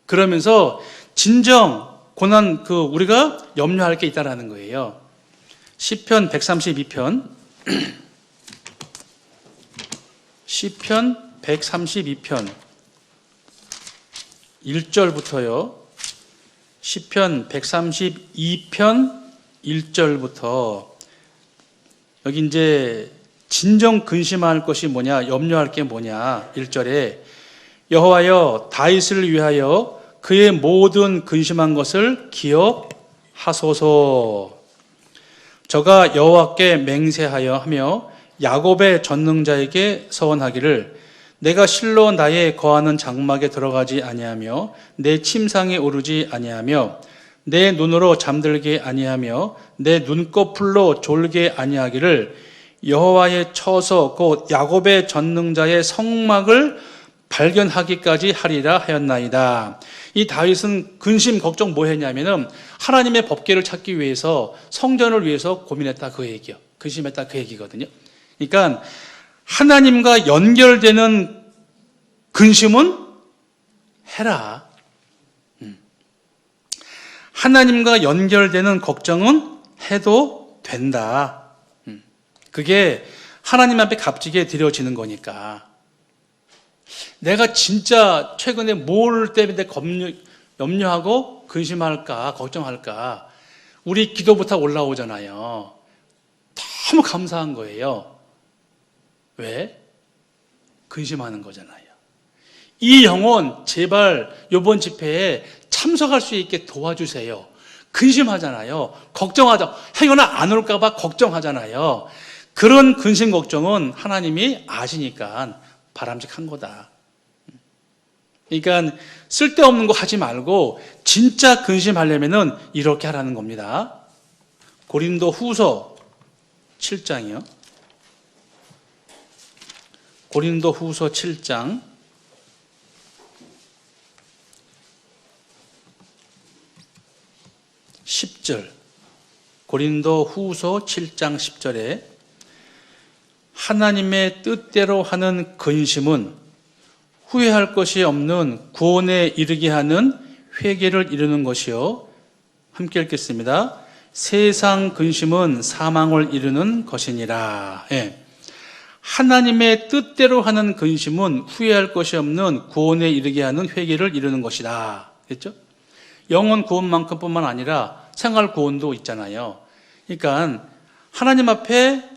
그러면서 진정 고난, 우리가 염려할 게 있다라는 거예요. 시편 132편 시편 132편 1절부터요. 시편 132편 1절부터 여기 이제 진정 근심할 것이 뭐냐, 염려할 게 뭐냐. 1절에 여호와여 다윗을 위하여 그의 모든 근심한 것을 기억하소서. 저가 여호와께 맹세하여 하며 야곱의 전능자에게 서원하기를 내가 실로 나의 거하는 장막에 들어가지 아니하며 내 침상에 오르지 아니하며 내 눈으로 잠들게 아니하며 내 눈꺼풀로 졸게 아니하기를 여호와의 처소 곧 야곱의 전능자의 성막을 발견하기까지 하리라 하였나이다. 이 다윗은 근심 걱정 뭐 했냐면은 하나님의 법궤를 찾기 위해서 성전을 위해서 고민했다 그 얘기요. 근심했다 그 얘기거든요. 그러니까 하나님과 연결되는 근심은 해라. 하나님과 연결되는 걱정은 해도 된다. 그게 하나님 앞에 값지게 드려지는 거니까. 내가 진짜 최근에 뭘 때문에 염려하고 근심할까, 걱정할까. 우리 기도부터 올라오잖아요. 너무 감사한 거예요. 왜? 근심하는 거잖아요. 이 영혼 제발 이번 집회에 참석할 수 있게 도와주세요. 근심하잖아요. 걱정하자. 행여나 안 올까 봐 걱정하잖아요. 그런 근심 걱정은 하나님이 아시니까 바람직한 거다. 그러니까 쓸데없는 거 하지 말고 진짜 근심하려면은 이렇게 하라는 겁니다. 고린도 후서 7장이요. 고린도 후서 7장 10절. 고린도 후서 7장 10절에 하나님의 뜻대로 하는 근심은 후회할 것이 없는 구원에 이르게 하는 회개를 이루는 것이요. 함께 읽겠습니다. 세상 근심은 사망을 이루는 것이니라. 예. 하나님의 뜻대로 하는 근심은 후회할 것이 없는 구원에 이르게 하는 회개를 이루는 것이다. 그렇죠? 영혼 구원만큼뿐만 아니라 생활 구원도 있잖아요. 그러니까 하나님 앞에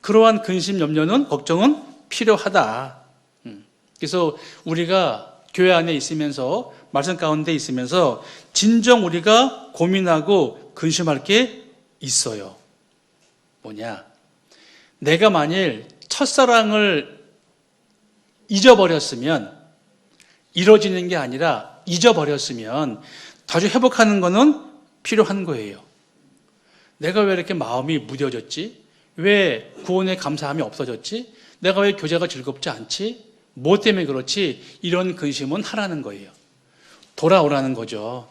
그러한 근심, 염려는, 걱정은 필요하다. 그래서 우리가 교회 안에 있으면서 말씀 가운데 있으면서 진정 우리가 고민하고 근심할 게 있어요. 뭐냐? 내가 만일 첫사랑을 잊어버렸으면, 이뤄지는 게 아니라 잊어버렸으면 다시 회복하는 거는 필요한 거예요. 내가 왜 이렇게 마음이 무뎌졌지? 왜 구원의 감사함이 없어졌지? 내가 왜 교제가 즐겁지 않지? 뭐 때문에 그렇지? 이런 근심은 하라는 거예요. 돌아오라는 거죠.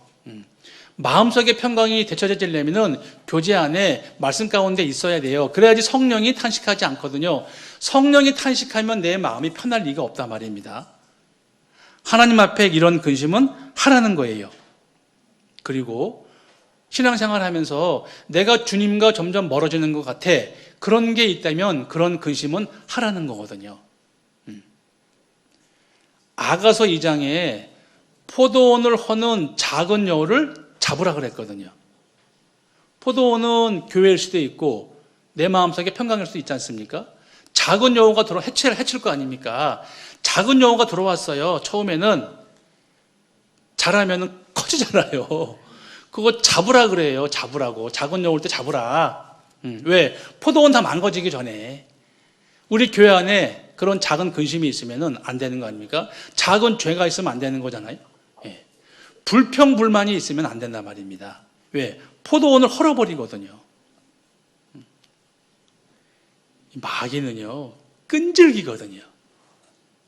마음속의 평강이 되찾아지려면 교제 안에 말씀 가운데 있어야 돼요. 그래야지 성령이 탄식하지 않거든요. 성령이 탄식하면 내 마음이 편할 리가 없단 말입니다. 하나님 앞에 이런 근심은 하라는 거예요. 그리고 신앙생활 하면서 내가 주님과 점점 멀어지는 것 같아, 그런 게 있다면 그런 근심은 하라는 거거든요. 아가서 2장에 포도원을 허는 작은 여우를 잡으라 그랬거든요. 포도원은 교회일 수도 있고 내 마음속에 평강일 수도 있지 않습니까? 작은 여우가 해칠 거 아닙니까? 작은 여우가 들어왔어요. 처음에는 자라면은 커지잖아요. 그거 잡으라 그래요. 잡으라고. 작은 여우일 때 잡으라. 왜? 포도원 다 망가지기 전에. 우리 교회 안에 그런 작은 근심이 있으면은 안 되는 거 아닙니까? 작은 죄가 있으면 안 되는 거잖아요. 예. 불평불만이 있으면 안 된단 말입니다. 왜? 포도원을 헐어버리거든요. 마귀는요, 끈질기거든요.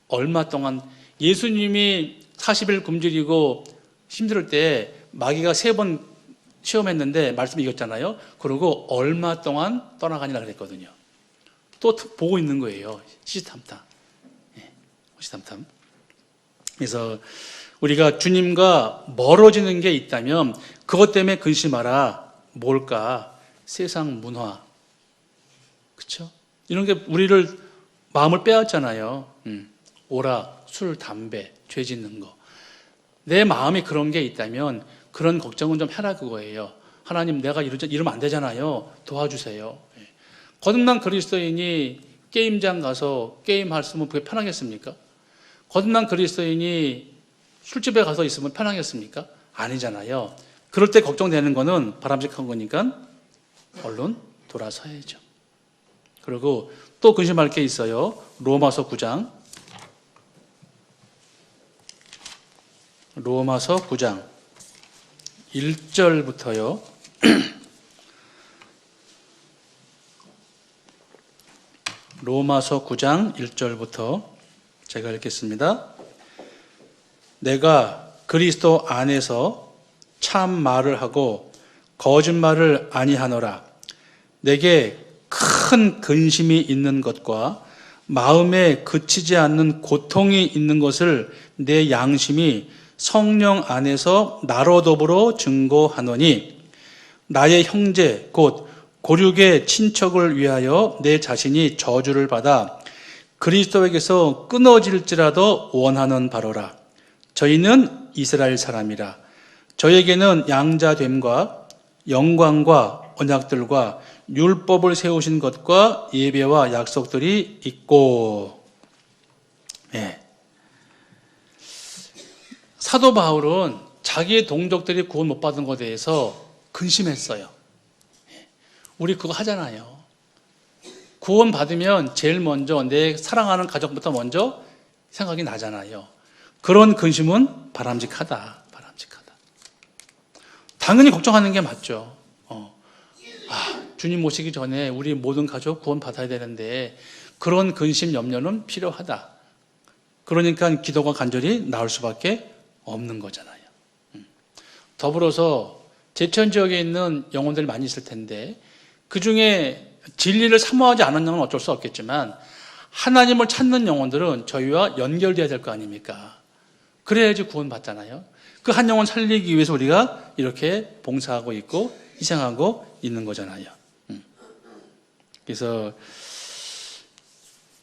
얼마 동안 예수님이 40일 굶주리고 힘들 때 마귀가 3번 시험했는데 말씀 이겼잖아요. 그리고 얼마 동안 떠나가니라 그랬거든요. 또 보고 있는 거예요. 시시탐탐. 시시탐탐. 그래서 우리가 주님과 멀어지는 게 있다면 그것 때문에 근심하라. 뭘까? 세상 문화. 그렇죠? 이런 게 우리를 마음을 빼앗잖아요. 오락, 술, 담배, 죄 짓는 거. 내 마음에 그런 게 있다면 그런 걱정은 좀 해라 그거예요. 하나님, 내가 이러면 안 되잖아요. 도와주세요. 거듭난 그리스도인이 게임장 가서 게임할 수 있으면 그게 편하겠습니까? 거듭난 그리스도인이 술집에 가서 있으면 편하겠습니까? 아니잖아요. 그럴 때 걱정되는 거는 바람직한 거니까 얼른 돌아서야죠. 그리고 또 근심할 게 있어요. 로마서 9장. 로마서 9장 1절부터요. 로마서 9장 1절부터 제가 읽겠습니다. 내가 그리스도 안에서 참 말을 하고 거짓말을 아니하노라. 내게 큰 근심이 있는 것과 마음에 그치지 않는 고통이 있는 것을 내 양심이 성령 안에서 나로 더불어 증거하노니, 나의 형제 곧 고륙의 친척을 위하여 내 자신이 저주를 받아 그리스도에게서 끊어질지라도 원하는 바로라. 저희는 이스라엘 사람이라. 저에게는 양자됨과 영광과 언약들과 율법을 세우신 것과 예배와 약속들이 있고. 네. 사도 바울은 자기의 동족들이 구원 못 받은 것에 대해서 근심했어요. 우리 그거 하잖아요. 구원 받으면 제일 먼저 내 사랑하는 가족부터 먼저 생각이 나잖아요. 그런 근심은 바람직하다. 당연히 걱정하는 게 맞죠. 주님 모시기 전에 우리 모든 가족 구원 받아야 되는데 그런 근심 염려는 필요하다. 그러니까 기도가 간절히 나올 수밖에 없는 거잖아요. 더불어서 제천 지역에 있는 영혼들이 많이 있을 텐데 그 중에 진리를 사모하지 않은 영혼은 어쩔 수 없겠지만 하나님을 찾는 영혼들은 저희와 연결돼야 될 거 아닙니까? 그래야지 구원 받잖아요. 그 한 영혼 살리기 위해서 우리가 이렇게 봉사하고 있고 희생하고 있는 거잖아요. 그래서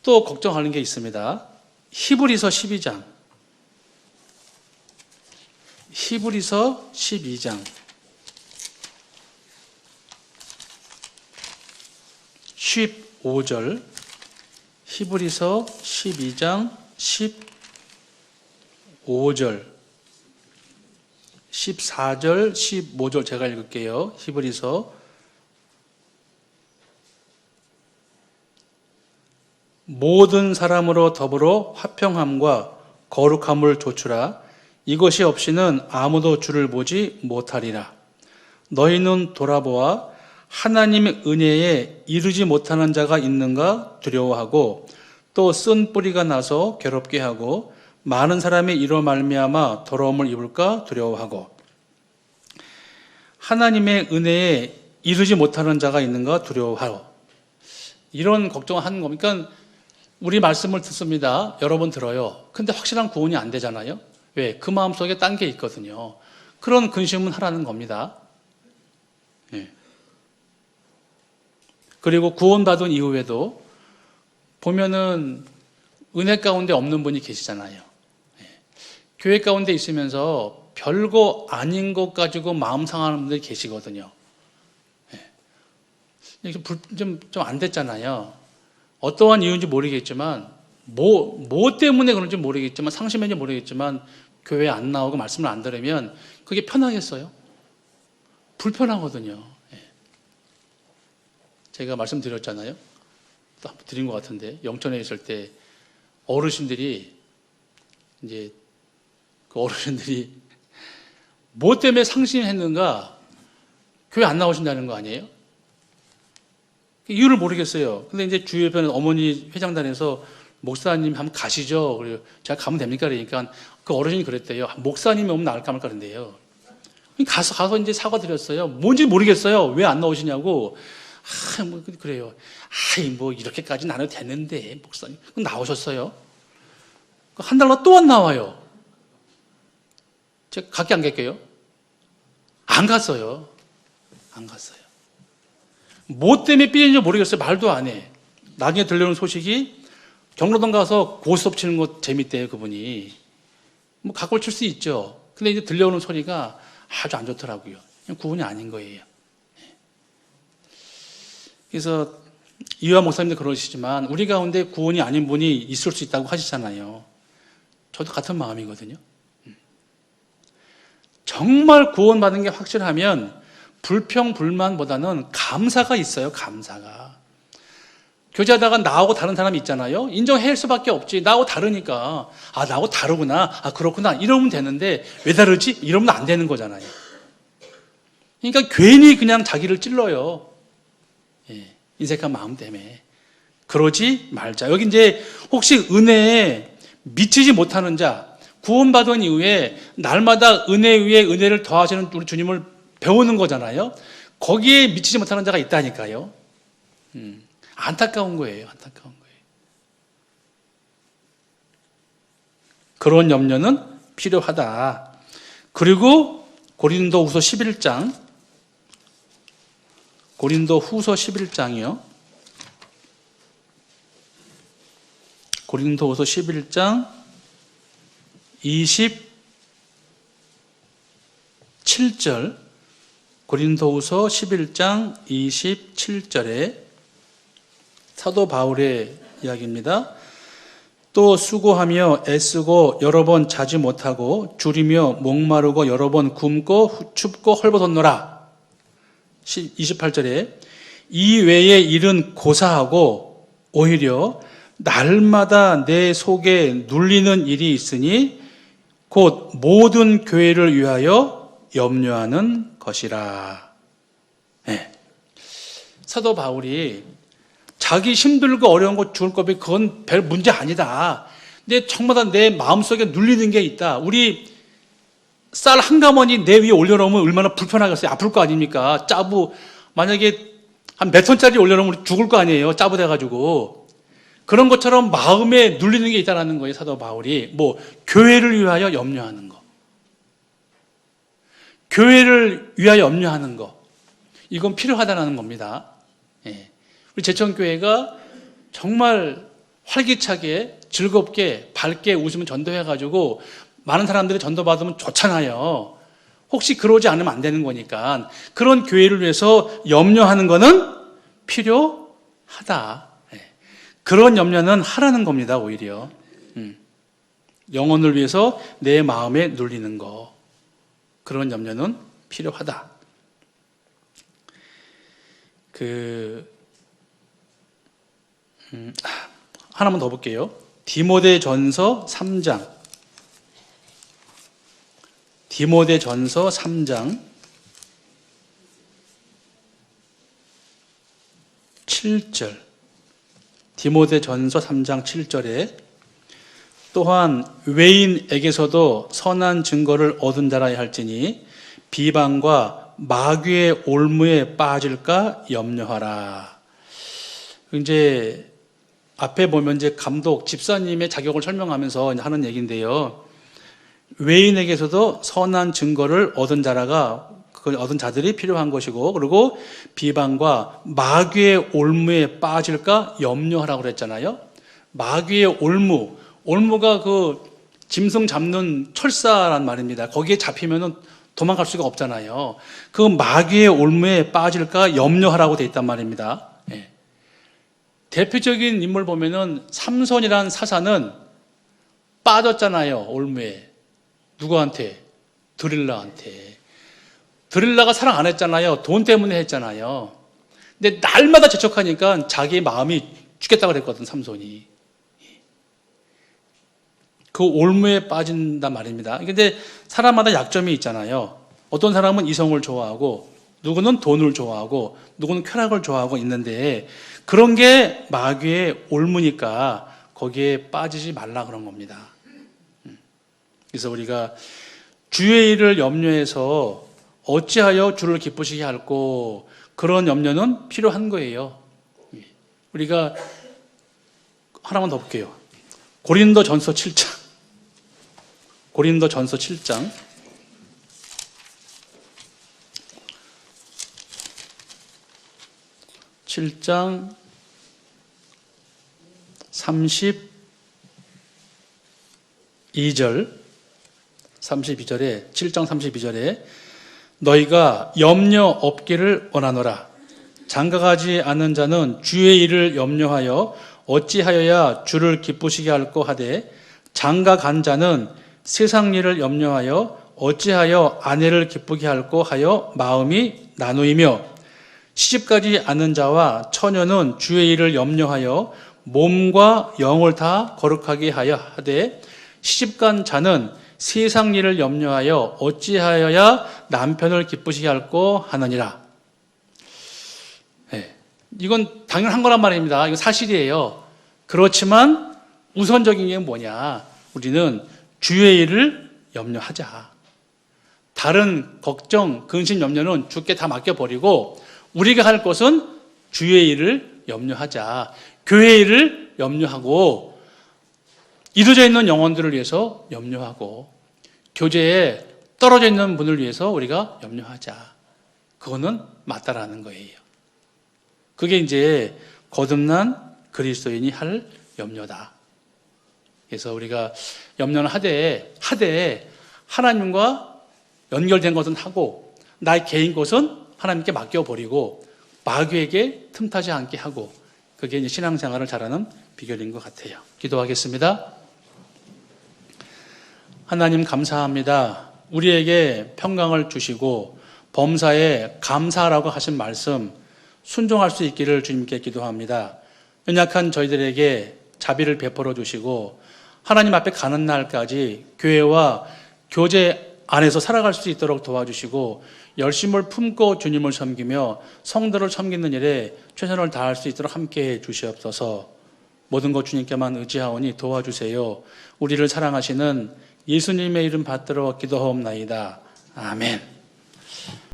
또 걱정하는 게 있습니다. 히브리서 12장. 히브리서 12장. 15절. 히브리서 12장 15절. 15절, 14절, 15절 제가 읽을게요. 히브리서. 모든 사람으로 더불어 화평함과 거룩함을 조추라. 이것이 없이는 아무도 주를 보지 못하리라. 너희는 돌아보아 하나님의 은혜에 이르지 못하는 자가 있는가 두려워하고 또 쓴 뿌리가 나서 괴롭게 하고 많은 사람이 이로 말미암아 더러움을 입을까 두려워하고 하나님의 은혜에 이르지 못하는 자가 있는가 두려워하고 이런 걱정을 하는 겁니다. 그러니까 우리 말씀을 듣습니다. 여러 번 들어요. 근데 확실한 구원이 안 되잖아요. 왜? 그 마음속에 딴 게 있거든요. 그런 근심은 하라는 겁니다. 예. 그리고 구원받은 이후에도 보면은 은혜 가운데 없는 분이 계시잖아요. 예. 교회 가운데 있으면서 별거 아닌 것 가지고 마음 상하는 분들이 계시거든요. 예. 좀 안 됐잖아요. 어떠한 이유인지 모르겠지만 뭐 때문에 그런지 모르겠지만 상심인지 모르겠지만 교회에 안 나오고 말씀을 안 들으면 그게 편하겠어요? 불편하거든요. 예. 제가 말씀드렸잖아요. 또 한번 드린 것 같은데 영천에 있을 때 어르신들이 이제 그 어르신들이 뭐 때문에 상심했는가 교회 안 나오신다는 거 아니에요? 이유를 모르겠어요. 근데 이제 주변에 어머니 회장단에서 목사님 한번 가시죠. 그리고 제가 가면 됩니까? 그러니까 그 어르신이 그랬대요. 목사님이 오면 나을까 말까 그런데요. 가서 이제 사과드렸어요. 뭔지 모르겠어요. 왜 안 나오시냐고. 뭐 그래요. 뭐 이렇게까지는 안 해도 되는데 목사님 나오셨어요. 한 달로 또 안 나와요. 제가 갈게 안 갈게요? 안 갔어요. 안 갔어요. 뭐 때문에 삐졌는지 모르겠어요. 말도 안 해. 나중에 들려오는 소식이 경로당 가서 고스톱 치는 거 재밌대요, 그분이. 뭐 각골 칠 수 있죠. 근데 이제 들려오는 소리가 아주 안 좋더라고요. 그냥 구원이 아닌 거예요. 그래서 이화 목사님도 그러시지만 우리 가운데 구원이 아닌 분이 있을 수 있다고 하시잖아요. 저도 같은 마음이거든요. 정말 구원받은 게 확실하면 불평, 불만보다는 감사가 있어요, 감사가. 교제하다가 나하고 다른 사람이 있잖아요. 인정할 수밖에 없지. 나하고 다르니까. 나하고 다르구나. 그렇구나. 이러면 되는데 왜 다르지? 이러면 안 되는 거잖아요. 그러니까 괜히 그냥 자기를 찔러요. 예, 인색한 마음 때문에. 그러지 말자. 여기 이제 혹시 은혜에 미치지 못하는 자, 구원받은 이후에 날마다 은혜 위에 은혜를 더하시는 우리 주님을 배우는 거잖아요. 거기에 미치지 못하는 자가 있다니까요. 안타까운 거예요. 안타까운 거예요. 그런 염려는 필요하다. 그리고 고린도후서 11장, 고린도후서 11장이요. 고린도후서 11장 27절, 고린도후서 11장 27절에 사도 바울의 이야기입니다. 또 수고하며 애쓰고 여러 번 자지 못하고 줄이며 목마르고 여러 번 굶고 춥고 헐벗었노라. 28절에 이 외의 일은 고사하고 오히려 날마다 내 속에 눌리는 일이 있으니 곧 모든 교회를 위하여 염려하는 것이라. 네. 사도 바울이 자기 힘들고 어려운 거 죽을 거면 그건 별 문제 아니다. 근데 정말 내 마음속에 눌리는 게 있다. 우리 쌀 한 가마니 내 위에 올려놓으면 얼마나 불편하겠어요. 아플 거 아닙니까? 짜부 만약에 한 몇 톤짜리 올려놓으면 우리 죽을 거 아니에요. 짜부 돼가지고. 그런 것처럼 마음에 눌리는 게 있다는 거예요. 사도 바울이. 뭐 교회를 위하여 염려하는 거. 교회를 위하여 염려하는 거. 이건 필요하다는 겁니다. 예. 우리 제천교회가 정말 활기차게 즐겁게 밝게 웃으면 전도해가지고 많은 사람들이 전도받으면 좋잖아요. 혹시 그러지 않으면 안 되는 거니까 그런 교회를 위해서 염려하는 거는 필요하다. 그런 염려는 하라는 겁니다. 오히려 영혼을 위해서 내 마음에 눌리는 거, 그런 염려는 필요하다. 하나만 더 볼게요. 디모데전서 3장. 디모데전서 3장 7절. 디모데전서 3장 7절에 또한 외인에게서도 선한 증거를 얻은 자라야 할지니 비방과 마귀의 올무에 빠질까 염려하라. 이제 앞에 보면 이제 감독, 집사님의 자격을 설명하면서 하는 얘기인데요. 외인에게서도 선한 증거를 얻은 자라가, 그 얻은 자들이 필요한 것이고, 그리고 비방과 마귀의 올무에 빠질까 염려하라고 그랬잖아요. 마귀의 올무, 올무가 그 짐승 잡는 철사란 말입니다. 거기에 잡히면은 도망갈 수가 없잖아요. 그 마귀의 올무에 빠질까 염려하라고 돼 있단 말입니다. 예. 대표적인 인물 보면은 삼손이란 사사는 빠졌잖아요. 올무에. 누구한테? 드릴라한테. 드릴라가 사랑 안 했잖아요. 돈 때문에 했잖아요. 근데 날마다 재촉하니까 자기 마음이 죽겠다고 그랬거든, 삼손이. 그 올무에 빠진단 말입니다. 근데 사람마다 약점이 있잖아요. 어떤 사람은 이성을 좋아하고, 누구는 돈을 좋아하고, 누구는 쾌락을 좋아하고 있는데, 그런 게 마귀의 올무니까 거기에 빠지지 말라 그런 겁니다. 그래서 우리가 주의 일을 염려해서 어찌하여 주를 기쁘시게 할꼬, 그런 염려는 필요한 거예요. 우리가 하나만 더 볼게요. 고린도전서 7장. 고린도전서 7장 7장 32절 32절에 7장 32절에 너희가 염려 없기를 원하노라. 장가가지 않은 자는 주의 일을 염려하여 어찌하여야 주를 기쁘시게 할꼬 하되 장가간 자는 세상 일을 염려하여 어찌하여 아내를 기쁘게 할꼬 하여 마음이 나누이며 시집가지 않은 자와 처녀는 주의 일을 염려하여 몸과 영을 다 거룩하게 하여 하되 시집간 자는 세상 일을 염려하여 어찌하여야 남편을 기쁘시게 할꼬 하느니라. 네, 이건 당연한 거란 말입니다. 이건 사실이에요. 그렇지만 우선적인 게 뭐냐? 우리는 주의 일을 염려하자. 다른 걱정, 근심, 염려는 주께 다 맡겨버리고 우리가 할 것은 주의 일을 염려하자. 교회 일을 염려하고 이루어져 있는 영혼들을 위해서 염려하고 교제에 떨어져 있는 분을 위해서 우리가 염려하자. 그거는 맞다라는 거예요. 그게 이제 거듭난 그리스도인이 할 염려다. 그래서 우리가 염려는 하되 하나님과 연결된 것은 하고 나의 개인 것은 하나님께 맡겨버리고 마귀에게 틈타지 않게 하고 그게 이제 신앙생활을 잘하는 비결인 것 같아요. 기도하겠습니다. 하나님 감사합니다. 우리에게 평강을 주시고 범사에 감사하라고 하신 말씀 순종할 수 있기를 주님께 기도합니다. 연약한 저희들에게 자비를 베풀어 주시고 하나님 앞에 가는 날까지 교회와 교제 안에서 살아갈 수 있도록 도와주시고 열심을 품고 주님을 섬기며 성도를 섬기는 일에 최선을 다할 수 있도록 함께해 주시옵소서. 모든 것 주님께만 의지하오니 도와주세요. 우리를 사랑하시는 예수님의 이름 받들어 기도하옵나이다. 아멘.